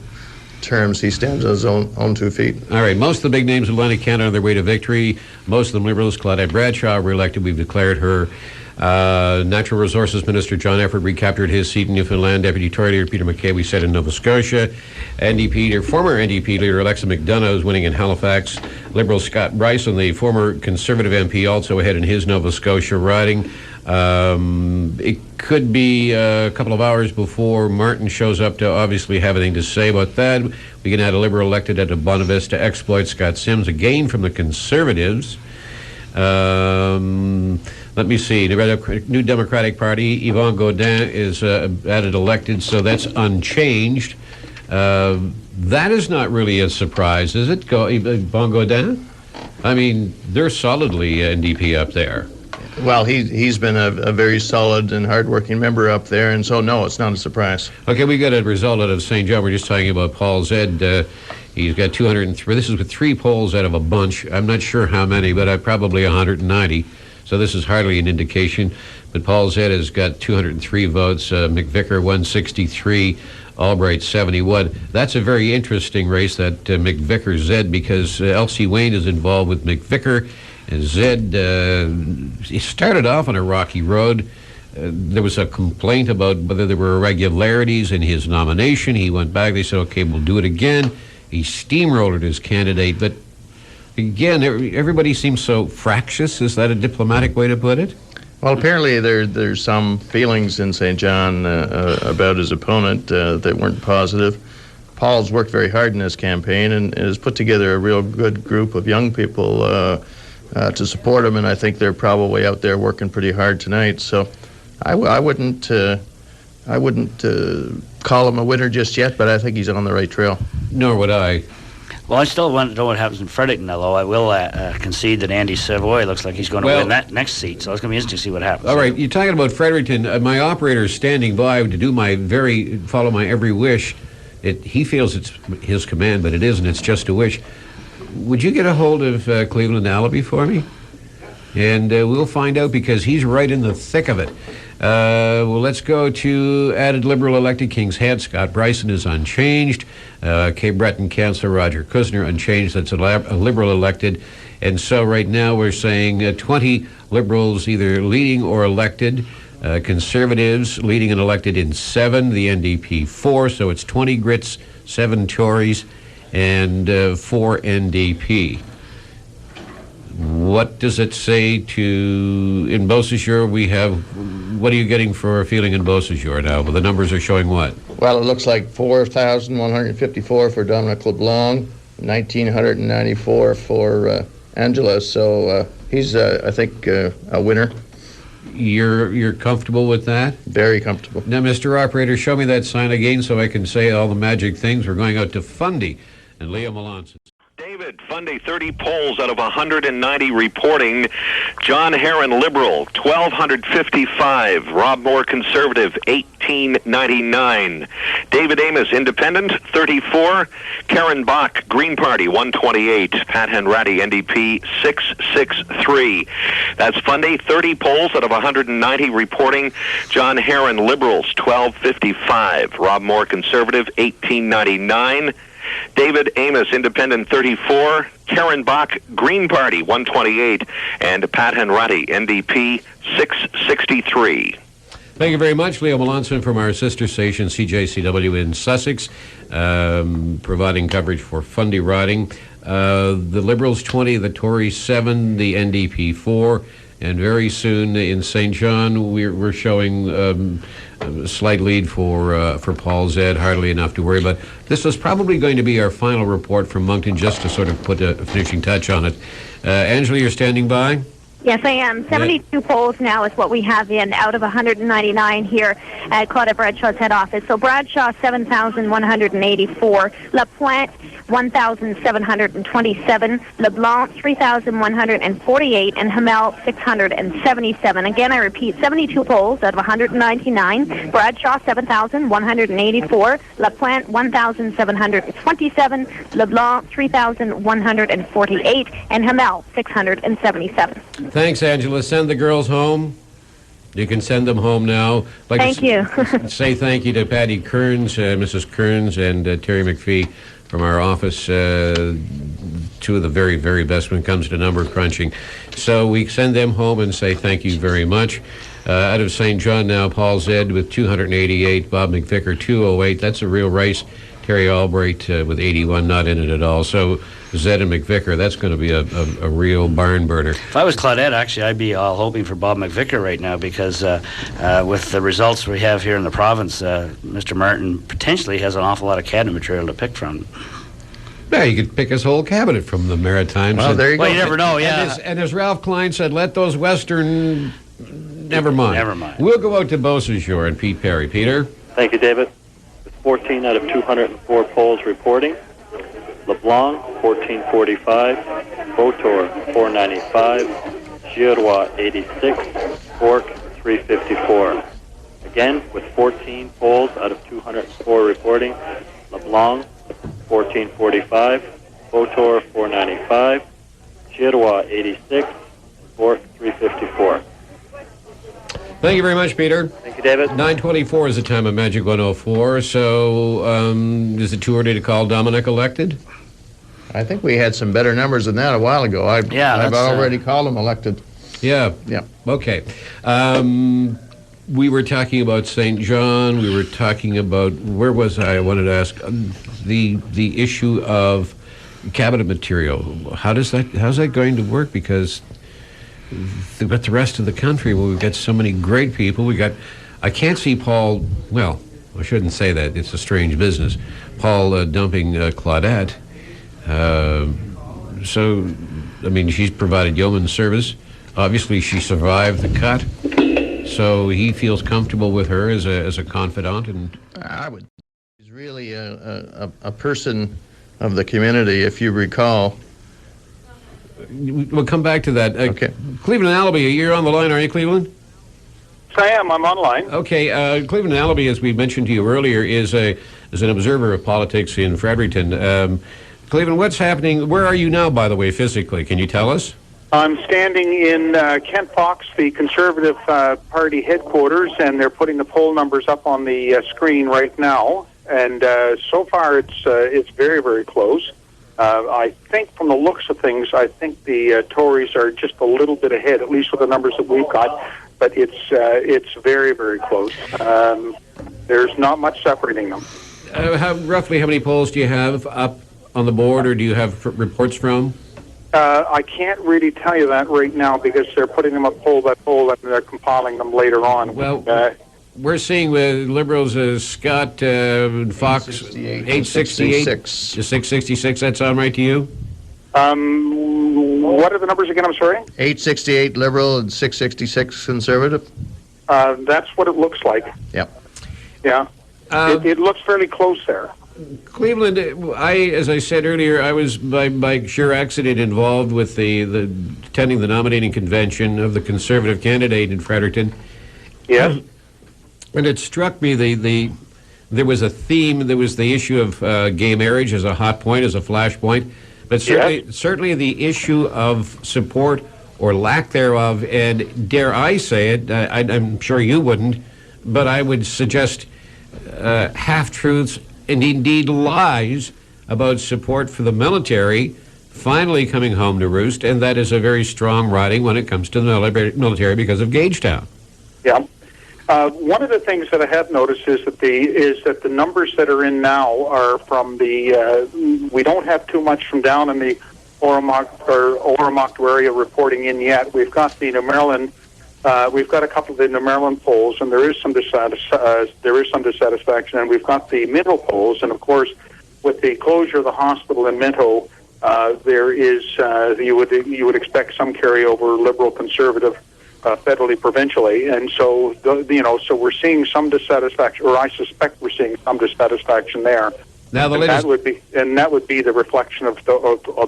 terms, he stands on his own 2 feet. All right, most of the big names in Atlantic Canada on their way to victory. Most of them Liberals. Claudette Bradshaw re-elected. We've declared her. Natural Resources Minister John Efford recaptured his seat in Newfoundland. Deputy Tory Leader Peter MacKay, we said, in Nova Scotia. Former NDP Leader Alexa McDonough is winning in Halifax. Liberal Scott Bryson, the former Conservative MP, also ahead in his Nova Scotia riding. It could be a couple of hours before Martin shows up to obviously have anything to say about that. We can add a Liberal elected at Bonavista exploit, Scott Sims, again from the Conservatives. Let me see. The New Democratic Party, Yvonne Gaudin is added elected, so that's unchanged. That is not really a surprise, is it, Yvonne Gaudin? I mean, they're solidly NDP up there. Well, he's been a very solid and hardworking member up there, and so, no, it's not a surprise. Okay, we got a result out of St. John. We're just talking about Paul Zed. He's got 203. This is with 3 polls out of a bunch. I'm not sure how many, but probably 190. So this is hardly an indication. But Paul Zed has got 203 votes. McVicker 163. Albright 71. That's a very interesting race, that McVicker-Zed, because Elsie Wayne is involved with McVicker. And Zed, he started off on a rocky road. There was a complaint about whether there were irregularities in his nomination. He went back. They said, okay, we'll do it again. He steamrolled his candidate. But again, everybody seems so fractious. Is that a diplomatic way to put it? Well, apparently there's some feelings in St. John about his opponent that weren't positive. Paul's worked very hard in his campaign and has put together a real good group of young people to support him, and I think they're probably out there working pretty hard tonight. So I wouldn't call him a winner just yet, but I think he's on the right trail. Nor would I. Well, I still want to know what happens in Fredericton, although I will concede that Andy Savoy looks like he's going to win that next seat, so it's going to be interesting to see what happens. All right, you're talking about Fredericton. My operator is standing by to do follow my every wish. He feels it's his command, but it isn't. It's just a wish. Would you get a hold of Cleveland Allaby for me? And we'll find out, because he's right in the thick of it. Well, let's go to added Liberal elected King's Head. Scott Bryson is unchanged. Cape Breton Councillor Roger Kusner unchanged. That's a Liberal elected. And so right now we're saying 20 Liberals either leading or elected. Conservatives leading and elected in 7, the NDP 4, so it's 20 Grits, 7 Tories, and 4 NDP. What does it say in Beausejour? What are you getting for a feeling in Beausejour now? Well, the numbers are showing what? Well, it looks like 4,154 for Dominic LeBlanc, 1,994 for Angela, so he's, I think, a winner. You're comfortable with that? Very comfortable. Now, Mr. Operator, show me that sign again so I can say all the magic things. We're going out to Fundy and Leo Melanson. David, Fundy, 30 polls out of 190 reporting. John Herron, Liberal, 1,255. Rob Moore, Conservative, 1,899. David Amos, Independent, 34. Karen Bach, Green Party, 128. Pat Henratty, NDP, 663. That's Fundy, 30 polls out of 190 reporting. John Herron, Liberals, 1,255. Rob Moore, Conservative, 1,899. David Amos, Independent, 34. Karen Bach, Green Party, 128. And Pat Henratty, NDP, 663. Thank you very much. Leo Melanson from our sister station, CJCW in Sussex, providing coverage for Fundy riding. The Liberals, 20. The Tories, 7. The NDP, 4. And very soon in St. John, we're showing a slight lead for Paul Zed, hardly enough to worry about. This is probably going to be our final report from Moncton, just to sort of put a finishing touch on it. Angela, you're standing by? Yes, I am. 72 polls now is what we have in out of 199 here at Claudette Bradshaw's head office. So Bradshaw, 7,184. LaPointe, 1,727. LeBlanc, 3,148. And Hamel, 677. Again, I repeat, 72 polls out of 199. Bradshaw, 7,184. LaPointe, 1,727. LeBlanc, 3,148. And Hamel, 677. Thanks, Angela. Send the girls home. You can send them home now. Thank you. Say thank you to Patty Kearns, Mrs. Kearns, and Terry McPhee from our office, two of the very, very best when it comes to number crunching. So we send them home and say thank you very much. Out of St. John now, Paul Zed with 288, Bob McVicker 208. That's a real race. Terry Albright with 81, not in it at all. So Zed and McVicker, that's going to be a real barn burner. If I was Claudette, actually, I'd be all hoping for Bob McVicker right now because with the results we have here in the province, Mr. Martin potentially has an awful lot of cabinet material to pick from. Yeah, you could pick his whole cabinet from the Maritimes. Well, there you go. Well, you never know, yeah. And as Ralph Klein said, let those Western... Never mind. Never mind. We'll go out to Beausejour and Pete Perry. Peter? Thank you, David. 14 out of 204 polls reporting. LeBlanc, 1445. Vautour, 495. Giroir, 86. Bork, 354. Again, with 14 polls out of 204 reporting. LeBlanc, 1445. Vautour, 495. Giroir, 86. Bork, 354. Thank you very much, Peter. Thank you, David. 9:24 is the time of Magic 104. So is it too early to call Dominic elected? I think we had some better numbers than that a while ago. I've already called him elected. Yeah. Yeah. Okay. We were talking about St. John. We were talking about, where was I? I wanted to ask the issue of cabinet material. How's that going to work? Because but the rest of the country, well, we've got so many great people. I can't see Paul, well, I shouldn't say that. It's a strange business. Paul dumping Claudette. So, I mean, she's provided yeoman service. Obviously, she survived the cut. So he feels comfortable with her as a confidant. And He's really a person of the community, if you recall. We'll come back to that. Okay. Cleveland Allaby, you're on the line, are you, Cleveland? I am. I'm online. Okay. Cleveland Allaby, as we mentioned to you earlier, is an observer of politics in Fredericton. Cleveland, what's happening? Where are you now, by the way, physically? Can you tell us? I'm standing in Kent Fox, the Conservative Party headquarters, and they're putting the poll numbers up on the screen right now. And so far, it's very, very close. I think from the looks of things, I think the Tories are just a little bit ahead, at least with the numbers that we've got. but it's very, very close. There's not much separating them. Roughly how many polls do you have up on the board, or do you have reports from? I can't really tell you that right now because they're putting them up poll by poll and they're compiling them later on. Well, we're seeing with Liberals Scott Fox 868 to 666. That sound right to you? What are the numbers again? I'm sorry. 868 Liberal and 666 Conservative. That's what it looks like. Yep. Yeah. It looks fairly close there. Cleveland, as I said earlier, I was by sheer accident involved with the attending the nominating convention of the Conservative candidate in Fredericton. Yes. And it struck me there was a theme. There was the issue of gay marriage as a hot point, as a flashpoint, but certainly the issue of support or lack thereof, and dare I say it, I'm sure you wouldn't, but I would suggest half-truths and indeed lies about support for the military finally coming home to roost, and that is a very strong riding when it comes to the military because of Gagetown. Yeah. One of the things that I have noticed is that the numbers that are in now are from the. We don't have too much from down in the Oromocto area reporting in yet. We've got the New Maryland. We've got a couple of the New Maryland polls, and there is some dissatisfaction. And we've got the Minto polls, and of course, with the closure of the hospital in Minto, there is you would expect some carryover Liberal Conservative. Federally, provincially, and so so we're seeing some dissatisfaction, or I suspect we're seeing some dissatisfaction there. Now that would be the reflection of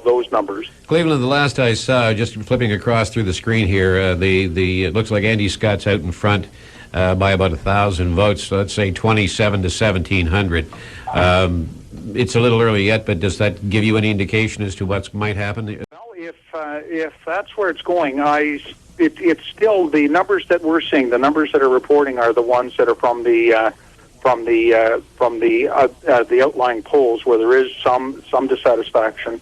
those numbers. Cleveland, the last I saw, just flipping across through the screen here, it looks like Andy Scott's out in front by about 1,000 votes. So let's say 27 to 1,700. It's a little early yet, but does that give you any indication as to what might happen? Well, if that's where it's going, it's still the numbers that we're seeing. The numbers that are reporting are the ones that are from the outlying polls, where there is some dissatisfaction.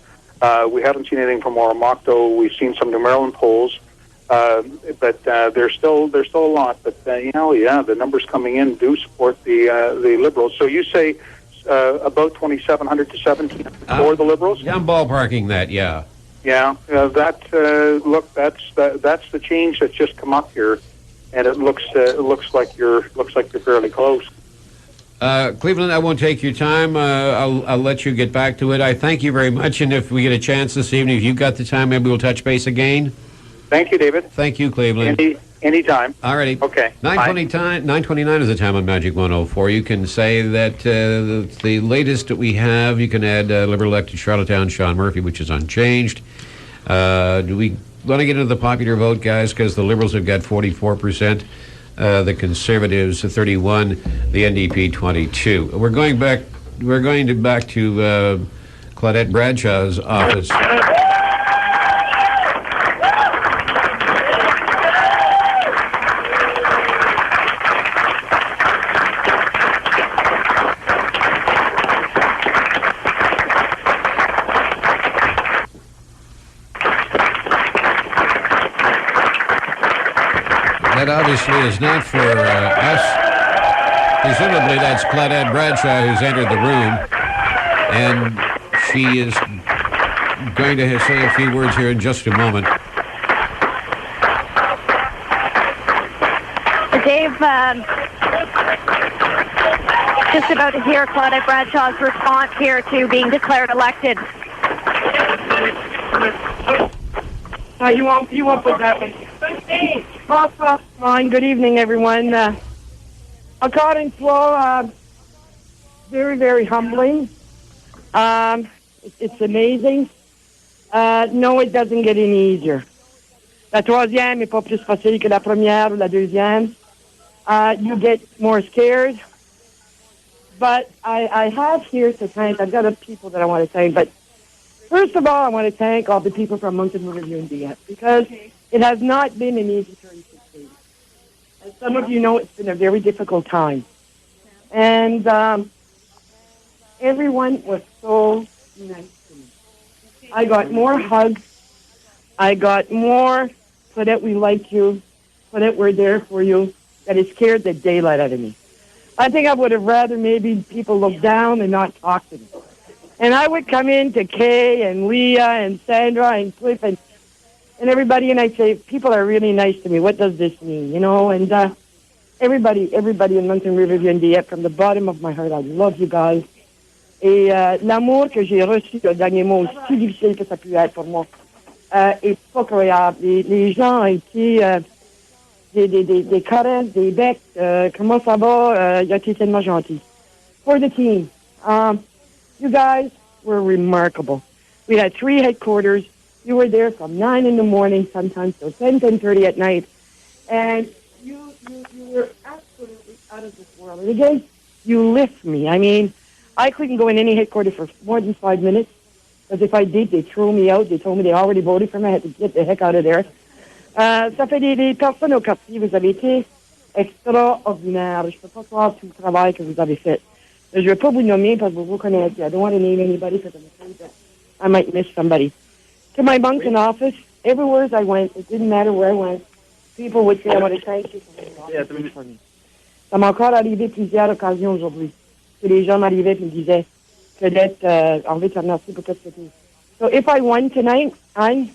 We haven't seen anything from Oromocto. We've seen some New Maryland polls, but there's still a lot. But the numbers coming in do support the Liberals. So you say about 2,700 to 1,700 for the Liberals? Yeah, I'm ballparking that. Yeah. Yeah, that's the change that's just come up here, and it looks like you're fairly close. Cleveland, I won't take your time. I'll let you get back to it. I thank you very much, and if we get a chance this evening, if you've got the time, maybe we'll touch base again. Thank you, David. Thank you, Cleveland. Anytime. All righty. Okay. 9:29 is the time on Magic 104. You can say that the latest that we have, you can add Liberal elected Charlottetown Sean Murphy, which is unchanged. Do we want to get into the popular vote, guys? Because the Liberals have got 44%, the Conservatives 31%, the NDP 22%. We're going back to Claudette Bradshaw's office. That obviously is not for us. Presumably that's Claudette Bradshaw who's entered the room, and she is going to say a few words here in just a moment. Dave, just about to hear Claudette Bradshaw's response here to being declared elected. You won't put that one. Fine. Good evening, everyone. According to very, very humbling. It's amazing. No, it doesn't get any easier. La troisième est pas plus facile que la première ou la deuxième. You get more scared. But I have here to thank, I've got other people that I want to thank, but first of all, I want to thank all the people from Moncton Riverview and DF, because it has not been an easy 36 days. As some of you know, it's been a very difficult time. And everyone was so nice to me. I got more hugs. I got more so that we like you. that were there for you that it scared the daylight out of me. I think I would have rather maybe people look down and not talk to me. And I would come in to Kay and Leah and Sandra and Cliff and everybody, and I'd say, people are really nice to me. What does this mean? You know, and everybody in Moncton, Riverview and Dieppe, from the bottom of my heart, I love you guys. Et l'amour que j'ai reçu, le dernier mot, aussi difficile que ça a pu être pour moi, est pas croyable. Les gens ont été des caresses, des becs, comment ça va? Ils ont été tellement gentils. For the team, you guys were remarkable. We had 3 headquarters. You were there from 9 in the morning, sometimes till 10:30 at night. And you were absolutely out of this world. And again, you lift me. I mean, I couldn't go in any headquarters for more than 5 minutes. Because if I did, they'd throw me out. They told me they already voted for me. I had to get the heck out of there. Ça fait des personnes au quartier. Vous avez été extraordinaire. Je ne peux pas croire tout le travail que vous avez fait. Je ne vais pas vous nommer parce que vous vous connaissez. I don't want to name anybody because I'm afraid that I might miss somebody. To my Moncton office, everywhere I went, it didn't matter where I went, people would say, I want to thank you for me. Ça m'est encore arrivé plusieurs occasions aujourd'hui. Que les gens m'arrivaient et me disaient, Claudette, envie de te remercier pour tout ce que tu. So if I won tonight, I'd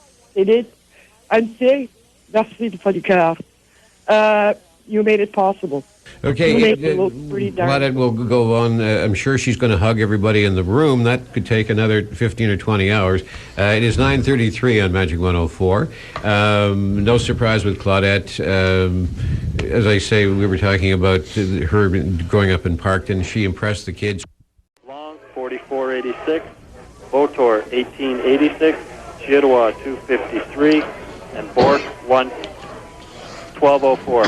say, merci du cœur. You made it possible. Okay, Claudette will go on. I'm sure she's going to hug everybody in the room. That could take another 15 or 20 hours. It is 9:33 on Magic 104. No surprise with Claudette. As I say, we were talking about her growing up in Parkton. She impressed the kids. Long, 4486. Botor, 1886. Chittiwa, 253. And Bork, 1204.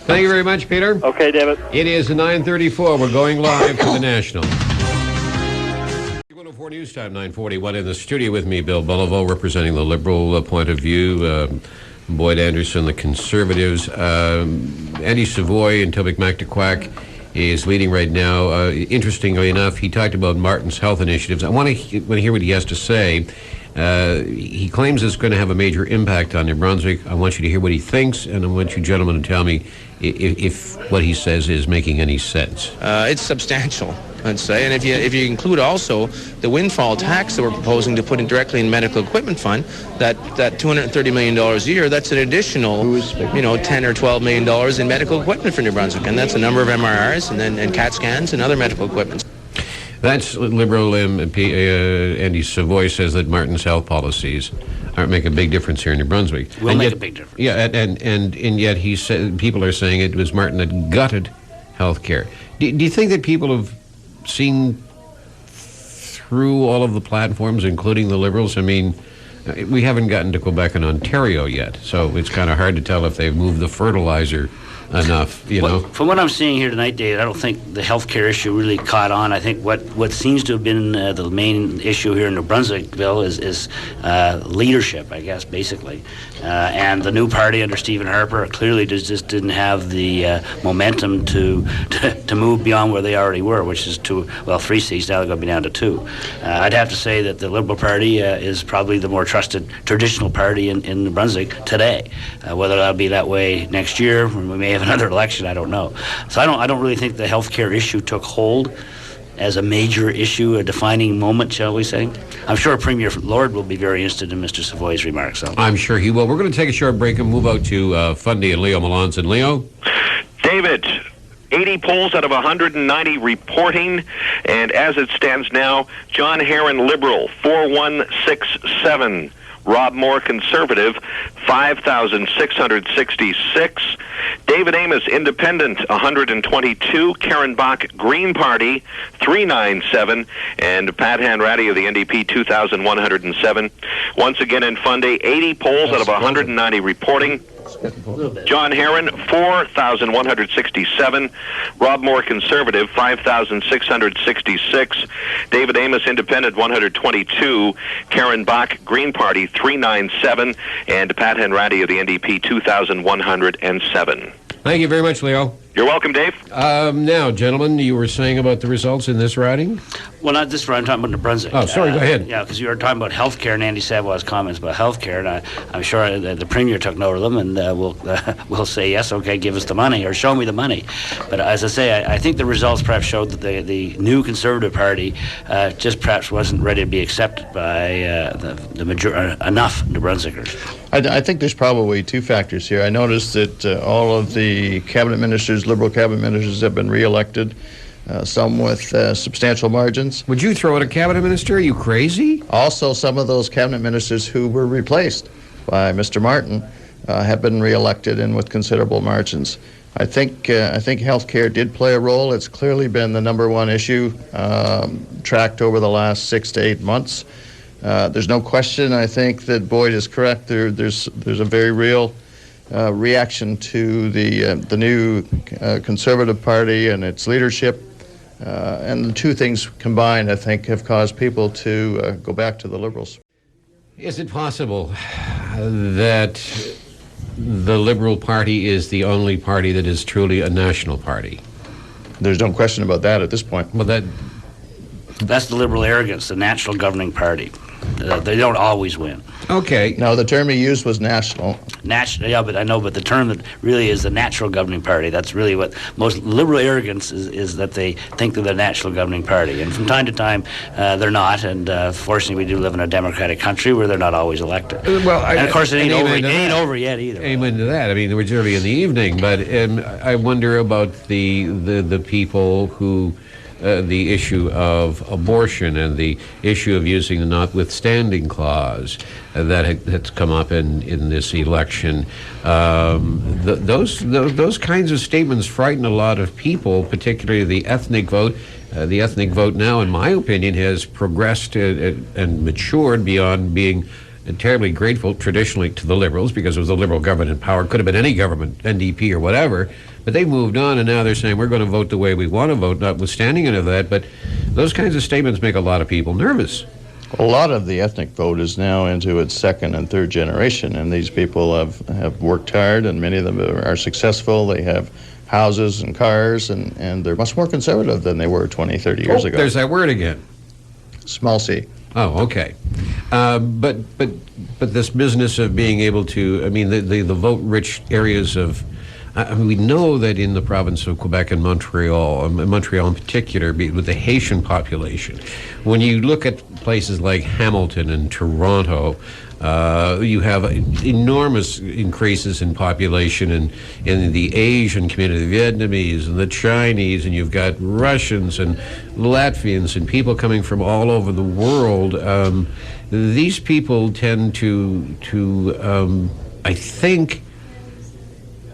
Thank you very much, Peter. Okay, David. It is 9:34. We're going live to the National. 104 News Time, 9:41. In the studio with me, Bill Belliveau, representing the Liberal point of view. Boyd Anderson, the Conservatives. Andy Savoy and Tobic MacDequack is leading right now. Interestingly enough, he talked about Martin's health initiatives. I want to hear what he has to say. He claims it's going to have a major impact on New Brunswick. I want you to hear what he thinks, and I want you gentlemen to tell me if what he says is making any sense. It's substantial, I'd say, and if you include also the windfall tax that we're proposing to put in directly in medical equipment fund, that $230 million a year, that's an additional, $10 or $12 million in medical equipment for New Brunswick, and that's a number of MRIs and CAT scans and other medical equipment. That's Liberal MP Andy Savoy says that Martin's health policies aren't making a big difference here in New Brunswick. Will make a big difference. Yeah, and yet he said people are saying it was Martin that gutted health care. Do you think that people have seen through all of the platforms, including the Liberals? I mean, we haven't gotten to Quebec and Ontario yet, so it's kind of hard to tell if they've moved the fertilizer enough, know. From what I'm seeing here tonight, Dave, I don't think the healthcare issue really caught on. I think what seems to have been the main issue here in New Brunswick, Bill, is leadership, I guess, basically. And the new party under Stephen Harper clearly just didn't have the momentum to move beyond where they already were, which is 3 seats. Now they're going to be down to 2. I'd have to say that the Liberal Party is probably the more trusted traditional party in New Brunswick today. Whether that'll be that way next year, we may have another election, I don't know. So I don't really think the health care issue took hold as a major issue, a defining moment, shall we say. I'm sure Premier Lord will be very interested in Mr. Savoy's remarks. So. I'm sure he will. We're going to take a short break and move out to Fundy and Leo Melanson. Leo? David, 80 polls out of 190 reporting, and as it stands now, John Herron, Liberal, 4167. Rob Moore, Conservative, 5,666. David Amos, Independent, 122. Karen Bach, Green Party, 397. And Pat Hanratty of the NDP, 2,107. Once again in Fundy, 80 polls out of 190 reporting. John Herron, 4,167. Rob Moore, Conservative, 5,666. David Amos, Independent, 122. Karen Bach, Green Party, 397. And Pat Hanratty of the NDP, 2,107. Thank you very much, Leo. You're welcome, Dave. Now, gentlemen, you were saying about the results in this riding? Well, not this round. I'm talking about New Brunswick. Oh, sorry. Go ahead. Yeah, because you were talking about health care and Andy Savoy's comments about health care, and I'm sure the Premier took note of them, and we'll say, yes, okay, give us the money, or show me the money. But as I say, I think the results perhaps showed that the new Conservative Party just perhaps wasn't ready to be accepted by enough New Brunswickers. I think there's probably two factors here. I noticed that all of the cabinet ministers, Liberal cabinet ministers, have been re-elected, some with substantial margins. Would you throw out a cabinet minister? Are you crazy? Also, some of those cabinet ministers who were replaced by Mr. Martin have been re-elected and with considerable margins. I think health care did play a role. It's clearly been the number one issue tracked over the last 6 to 8 months. There's no question, I think, that Boyd is correct. There's a very real reaction to the new Conservative Party and its leadership. And the two things combined, I think, have caused people to go back to the Liberals. Is it possible that the Liberal Party is the only party that is truly a national party? There's no question about that at this point. Well, that's the Liberal arrogance, the national governing party. They don't always win. Okay. No, the term he used was national. National, yeah, but I know, but the term that really is the natural governing party. That's really what most Liberal arrogance is that they think they're the national governing party. And from time to time, they're not. And fortunately, we do live in a democratic country where they're not always elected. Well, and of course, it ain't over yet either. Amen to that. I mean, it's early in the evening, but I wonder about the people who... the issue of abortion and the issue of using the notwithstanding clause that's come up in this election. Those kinds of statements frighten a lot of people, particularly the ethnic vote. The ethnic vote now, in my opinion, has progressed and matured beyond being terribly grateful traditionally to the Liberals because it was the Liberal government in power. Could have been any government, NDP or whatever. But they moved on, and now they're saying we're going to vote the way we want to vote, notwithstanding any of that. But those kinds of statements make a lot of people nervous. A lot of the ethnic vote is now into its second and third generation, and these people have worked hard, and many of them are successful. They have houses and cars, and they're much more conservative than they were 20, 30 years ago. There's that word again. Small c. Oh, okay. But this business of being able to, I mean, the vote-rich areas of... I mean, we know that in the province of Quebec and Montreal in particular, with the Haitian population, when you look at places like Hamilton and Toronto, you have enormous increases in population in the Asian community, the Vietnamese and the Chinese, and you've got Russians and Latvians and people coming from all over the world. These people tend to I think,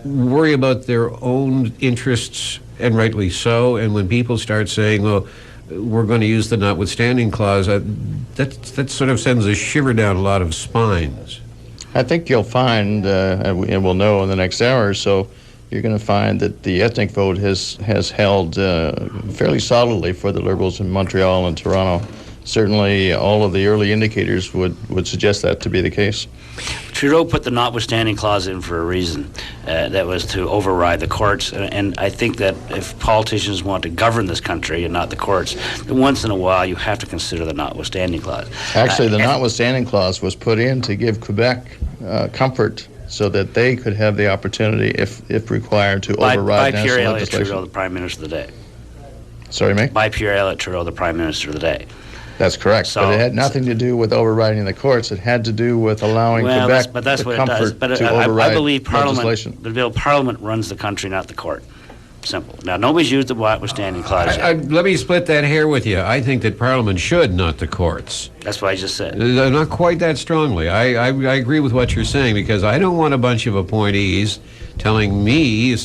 worry about their own interests, and rightly so. And when people start saying, well, we're going to use the notwithstanding clause, that sort of sends a shiver down a lot of spines. I think you'll find, and we'll know in the next hour or so, you're going to find that the ethnic vote has held fairly solidly for the Liberals in Montreal and Toronto. Certainly all of the early indicators would suggest that to be the case. Trudeau put the notwithstanding clause in for a reason. That was to override the courts. And I think that if politicians want to govern this country and not the courts, then once in a while you have to consider the notwithstanding clause. Actually, the notwithstanding clause was put in to give Quebec comfort so that they could have the opportunity, if required, to override national legislation. By Pierre Elliott Trudeau, the Prime Minister of the day. Sorry, mate? By Pierre Elliott Trudeau, the Prime Minister of the day. That's correct, so, but it had nothing to do with overriding the courts. It had to do with allowing Quebec the comfort to override I believe legislation. Parliament runs the country, not the court. Simple. Now, nobody's used the notwithstanding clause yet. Let me split that hair with you. I think that Parliament should, not the courts. That's what I just said. Not quite that strongly. I agree with what you're saying, because I don't want a bunch of appointees telling me,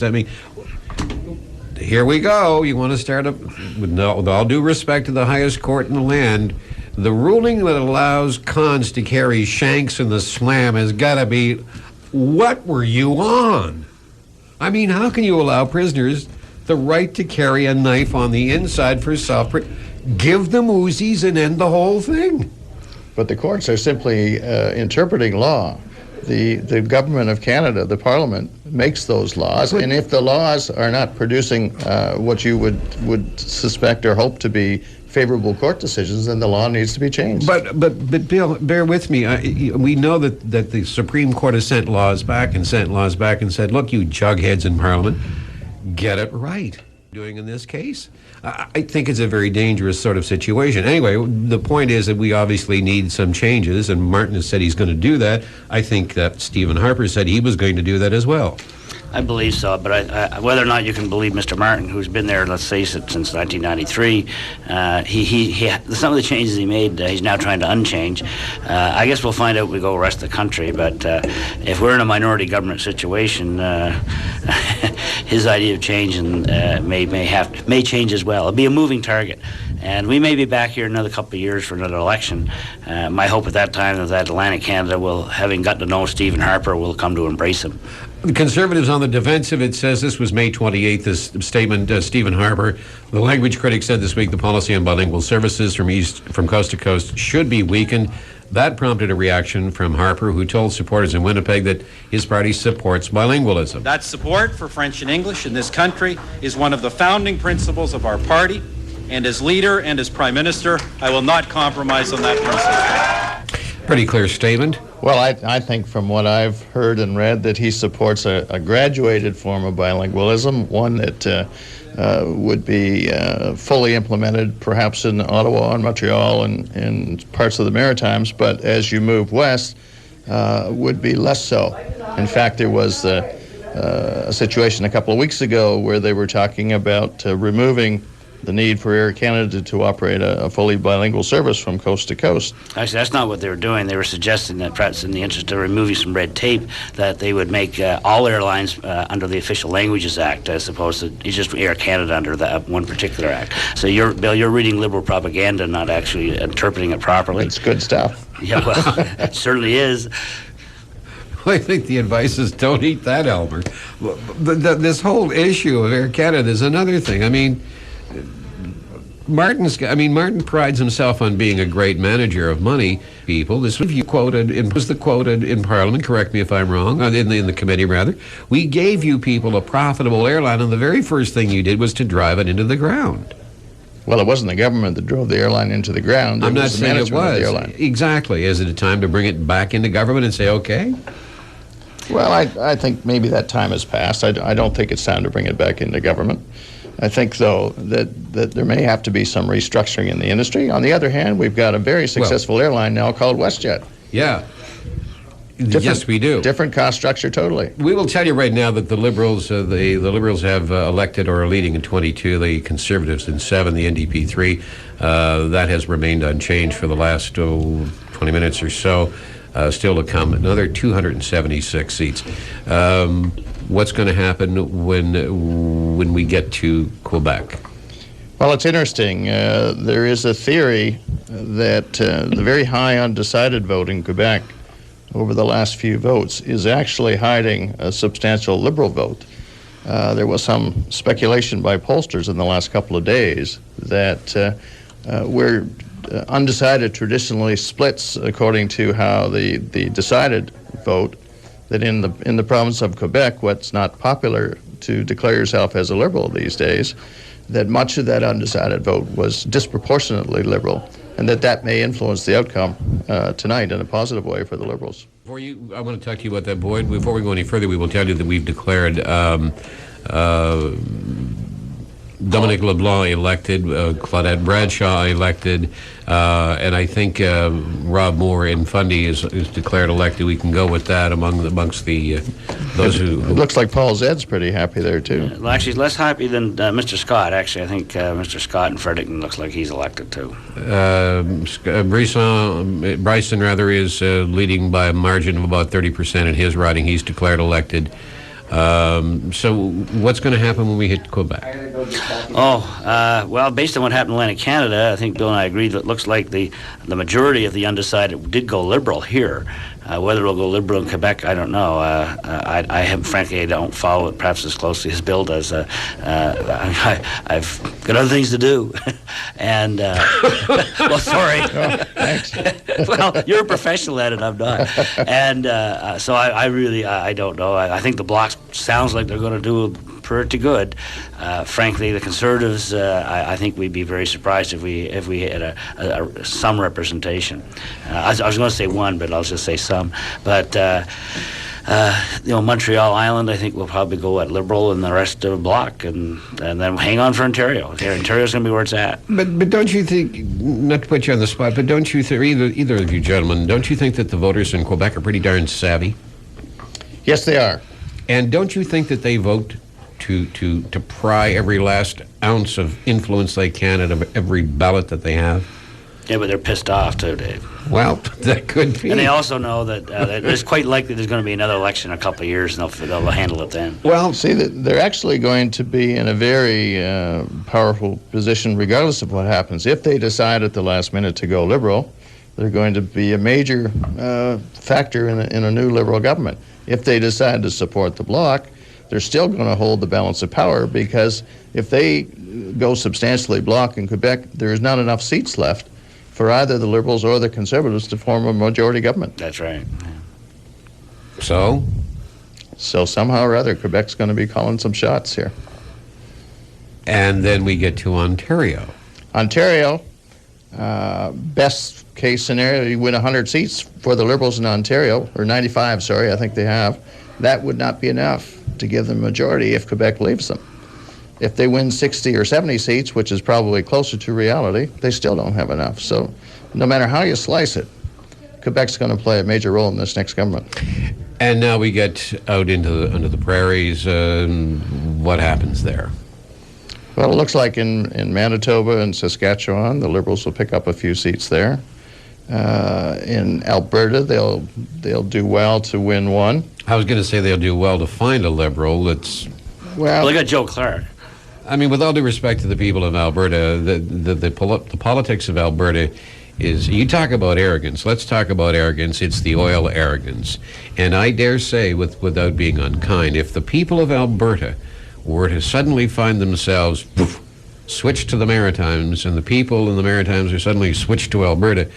here we go. You want to start up, with all due respect to the highest court in the land, the ruling that allows cons to carry shanks in the slam has got to be, what were you on? I mean, how can you allow prisoners the right to carry a knife on the inside for self-protection? Give them Uzis and end the whole thing. But the courts are simply interpreting law the government of Canada, the Parliament, makes those laws, and if the laws are not producing what you would suspect or hope to be favorable court decisions, then the law needs to be changed. But Bill, bear with me. We know that the Supreme Court has sent laws back and said, look, you jugheads in Parliament, get it right. Doing in this case, I think it's a very dangerous sort of situation. Anyway, the point is that we obviously need some changes, and Martin has said he's going to do that. I think that Stephen Harper said he was going to do that as well. I believe so, but whether or not you can believe Mr. Martin, who's been there, let's face it, since 1993, he some of the changes he made, he's now trying to unchange. I guess we'll find out when we go rest of the country, but if we're in a minority government situation, his idea of changing may change as well. It'll be a moving target. And we may be back here another couple of years for another election. My hope at that time is that Atlantic Canada will, having got to know Stephen Harper, will come to embrace him. The Conservatives on the defensive, it says this was May 28th, this statement, Stephen Harper. The language critic said this week the policy on bilingual services from coast to coast should be weakened. That prompted a reaction from Harper, who told supporters in Winnipeg that his party supports bilingualism. That support for French and English in this country is one of the founding principles of our party, and as leader and as Prime Minister, I will not compromise on that principle. Pretty clear statement. Well, I think from what I've heard and read that he supports a graduated form of bilingualism, one that would be fully implemented perhaps in Ottawa and Montreal and parts of the Maritimes, but as you move west, would be less so. In fact, there was a situation a couple of weeks ago where they were talking about removing the need for Air Canada to operate a fully bilingual service from coast to coast. Actually, that's not what they were doing. They were suggesting that perhaps in the interest of removing some red tape, that they would make all airlines under the Official Languages Act, as opposed to just Air Canada under that one particular act. So, Bill, you're reading liberal propaganda, not actually interpreting it properly. It's good stuff. Yeah, well, it certainly is. I think the advice is don't eat that, Elmer. This whole issue of Air Canada is another thing. I mean, Martin prides himself on being a great manager of money. People, this was quoted in Parliament. Correct me if I'm wrong. In the committee, rather. We gave you people a profitable airline, and the very first thing you did was to drive it into the ground. Well, it wasn't the government that drove the airline into the ground. I'm not saying it was. Exactly. Is it a time to bring it back into government and say, okay? Well, I think maybe that time has passed. I don't think it's time to bring it back into government. I think, though, that there may have to be some restructuring in the industry. On the other hand, we've got a very successful airline now called WestJet. Yeah. Yes, we do. Different cost structure, totally. We will tell you right now that the Liberals, the Liberals have elected or are leading in 22, the Conservatives in 7, the NDP 3. That has remained unchanged for the last 20 minutes or so. Still to come, another 276 seats. What's going to happen when we get to Quebec? Well, it's interesting. There is a theory that the very high undecided vote in Quebec over the last few votes is actually hiding a substantial Liberal vote. There was some speculation by pollsters in the last couple of days that where undecided traditionally splits according to how the decided vote, that in the province of Quebec, what's not popular to declare yourself as a Liberal these days, that much of that undecided vote was disproportionately Liberal, and that may influence the outcome tonight in a positive way for the Liberals. I want to talk to you about that, Boyd. Before we go any further, we will tell you that we've declared Dominic LeBlanc elected, Claudette Bradshaw elected, and I think Rob Moore in Fundy is declared elected. We can go with that amongst those who... It looks like Paul Zed's pretty happy there, too. Well, actually, he's less happy than Mr. Scott. Actually, I think Mr. Scott in Fredericton looks like he's elected, too. Bryson is leading by a margin of about 30% in his riding. He's declared elected. So what's going to happen when we hit Quebec? Well, based on what happened in Atlantic Canada, I think Bill and I agreed that it looks like the majority of the undecided did go Liberal here. Whether it'll go Liberal in Quebec, I don't know. Frankly, I don't follow it perhaps as closely as Bill does. I've got other things to do. And, well, sorry. Oh, thanks. Well, you're a professional at it, I'm not. And so I really don't know. I think the Bloc sounds like they're going to do pretty good. Frankly, the Conservatives, I think we'd be very surprised if we had some representation. I was going to say one, but I'll just say some. But Montreal Island, I think will probably go at Liberal, and the rest of the Bloc, and then hang on for Ontario. Ontario's going to be where it's at. But don't you think, not to put you on the spot, but don't you think, either of you gentlemen, don't you think that the voters in Quebec are pretty darn savvy? Yes, they are. And don't you think that they vote to pry every last ounce of influence they can out of every ballot that they have? Yeah, but they're pissed off too, Dave. Well, that could be. And they also know that it's quite likely there's going to be another election in a couple of years, and they'll handle it then. Well, see, they're actually going to be in a very powerful position regardless of what happens. If they decide at the last minute to go Liberal, they're going to be a major factor in a new Liberal government. If they decide to support the Bloc, they're still going to hold the balance of power, because if they go substantially Bloc in Quebec, there's not enough seats left for either the Liberals or the Conservatives to form a majority government. That's right. So somehow or other, Quebec's going to be calling some shots here. And then we get to Ontario. Ontario, best case scenario, you win 100 seats for the Liberals in Ontario, or 95, sorry, I think they have. That would not be enough to give them a majority if Quebec leaves them. If they win 60 or 70 seats, which is probably closer to reality, they still don't have enough. So no matter how you slice it, Quebec's going to play a major role in this next government. And now we get out into the prairies. What happens there? Well, it looks like in Manitoba and Saskatchewan, the Liberals will pick up a few seats there. In Alberta, they'll do well to win one. I was going to say they'll do well to find a Liberal that's... Well, look at Joe Clark. I mean, with all due respect to the people of Alberta, the politics of Alberta is, you talk about arrogance. Let's talk about arrogance. It's the oil arrogance. And I dare say, without being unkind, if the people of Alberta were to suddenly find themselves switched to the Maritimes, and the people in the Maritimes are suddenly switched to Alberta,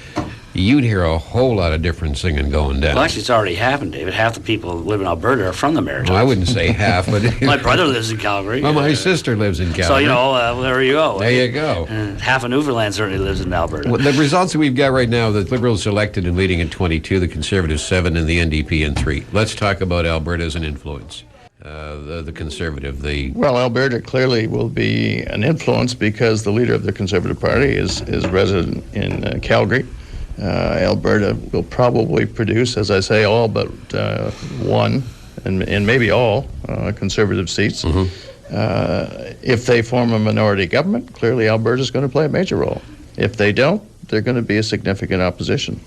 you'd hear a whole lot of different singing going down. Well, actually, it's already happened, David. Half the people who live in Alberta are from the Maritimes. Well, I wouldn't say half, but... My brother lives in Calgary. Well, my sister lives in Calgary. So, there you go. There you go. Half of Newfoundland certainly lives in Alberta. Well, the results that we've got right now, the Liberals elected and leading at 22, the Conservatives 7, and the NDP in 3. Let's talk about Alberta as an influence. The Conservative, Well, Alberta clearly will be an influence because the leader of the Conservative Party is resident in Calgary. Alberta will probably produce, as I say, all but one, and maybe all Conservative seats. Mm-hmm. If they form a minority government, clearly Alberta's going to play a major role. If they don't, they're going to be a significant opposition.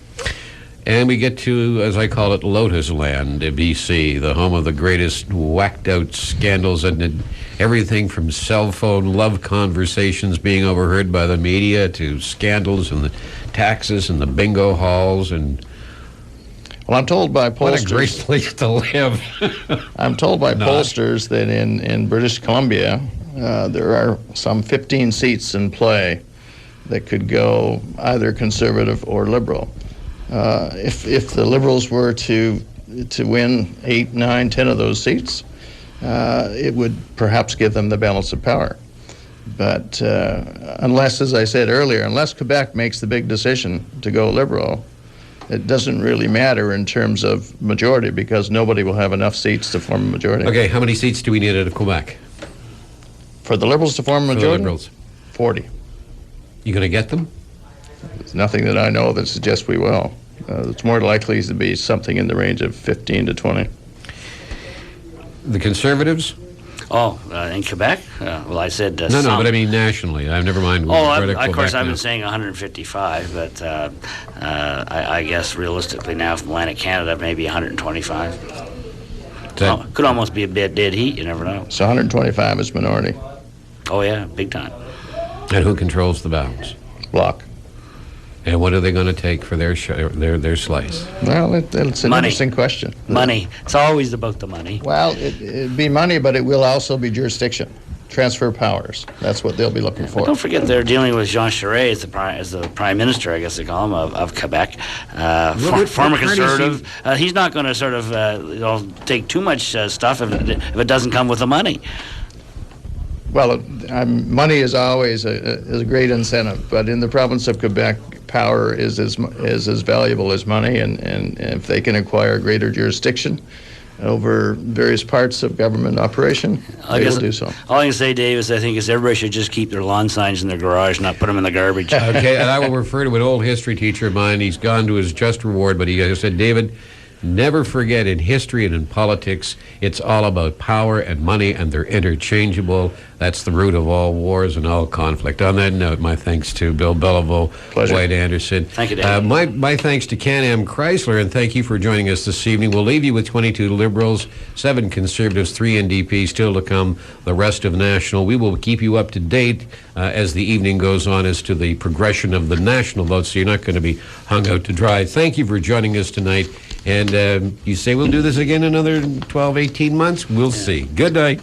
And we get to, as I call it, Lotus Land, BC, the home of the greatest whacked-out scandals, and everything from cell phone love conversations being overheard by the media to scandals and the taxes and the bingo halls. And well, I'm told by pollsters... What a great place to live. I'm told by pollsters that in British Columbia, there are some 15 seats in play that could go either Conservative or Liberal. If the Liberals were to win 8, 9, 10 of those seats, it would perhaps give them the balance of power. But unless, as I said earlier, unless Quebec makes the big decision to go Liberal, it doesn't really matter in terms of majority, because nobody will have enough seats to form a majority. Okay, how many seats do we need out of Quebec? For the Liberals to form a majority? For the Liberals. 40. You going to get them? There's nothing that I know that suggests we will. It's more likely to be something in the range of 15 to 20. The Conservatives? In Quebec? Well, I said No, but I mean nationally. Never mind. Of course, I've been saying 155, but I guess realistically now from Atlantic Canada, maybe 125. Could almost be a bit dead heat, you never know. So 125 is minority. Oh, yeah, big time. And who controls the balance? Bloc. And what are they going to take for their slice? Well, it's an Money. interesting question. Money. It's always about the money. Well, it'd be money, but it will also be jurisdiction. Transfer powers. That's what they'll be looking for. But don't forget they're dealing with Jean Charest as the Prime Minister, I guess they call him, of Quebec. Former Conservative. He's not going to sort of take too much stuff if it doesn't come with the money. Well, money is always a great incentive, but in the province of Quebec, power is as valuable as money, and if they can acquire greater jurisdiction over various parts of government operation, they will do so. All I can say, Dave, is I think everybody should just keep their lawn signs in their garage, not put them in the garbage. Okay, and I will refer to an old history teacher of mine. He's gone to his just reward, but he said, David, never forget, in history and in politics, it's all about power and money, and they're interchangeable. That's the root of all wars and all conflict. On that note, my thanks to Bill Belliveau, White Anderson. Thank you, David. My thanks to Can-Am Chrysler, and thank you for joining us this evening. We'll leave you with 22 Liberals, 7 Conservatives, 3 NDP, still to come, the rest of National. We will keep you up to date as the evening goes on as to the progression of the national vote, so you're not going to be hung out to dry. Thank you for joining us tonight. And you say we'll do this again in another 12, 18 months? We'll see. Good night.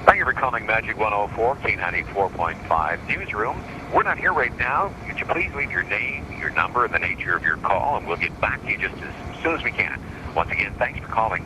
Thank you for calling Magic 104, K94.5 Newsroom. We're not here right now. Could you please leave your name, your number, and the nature of your call, and we'll get back to you just as soon as we can. Once again, thanks for calling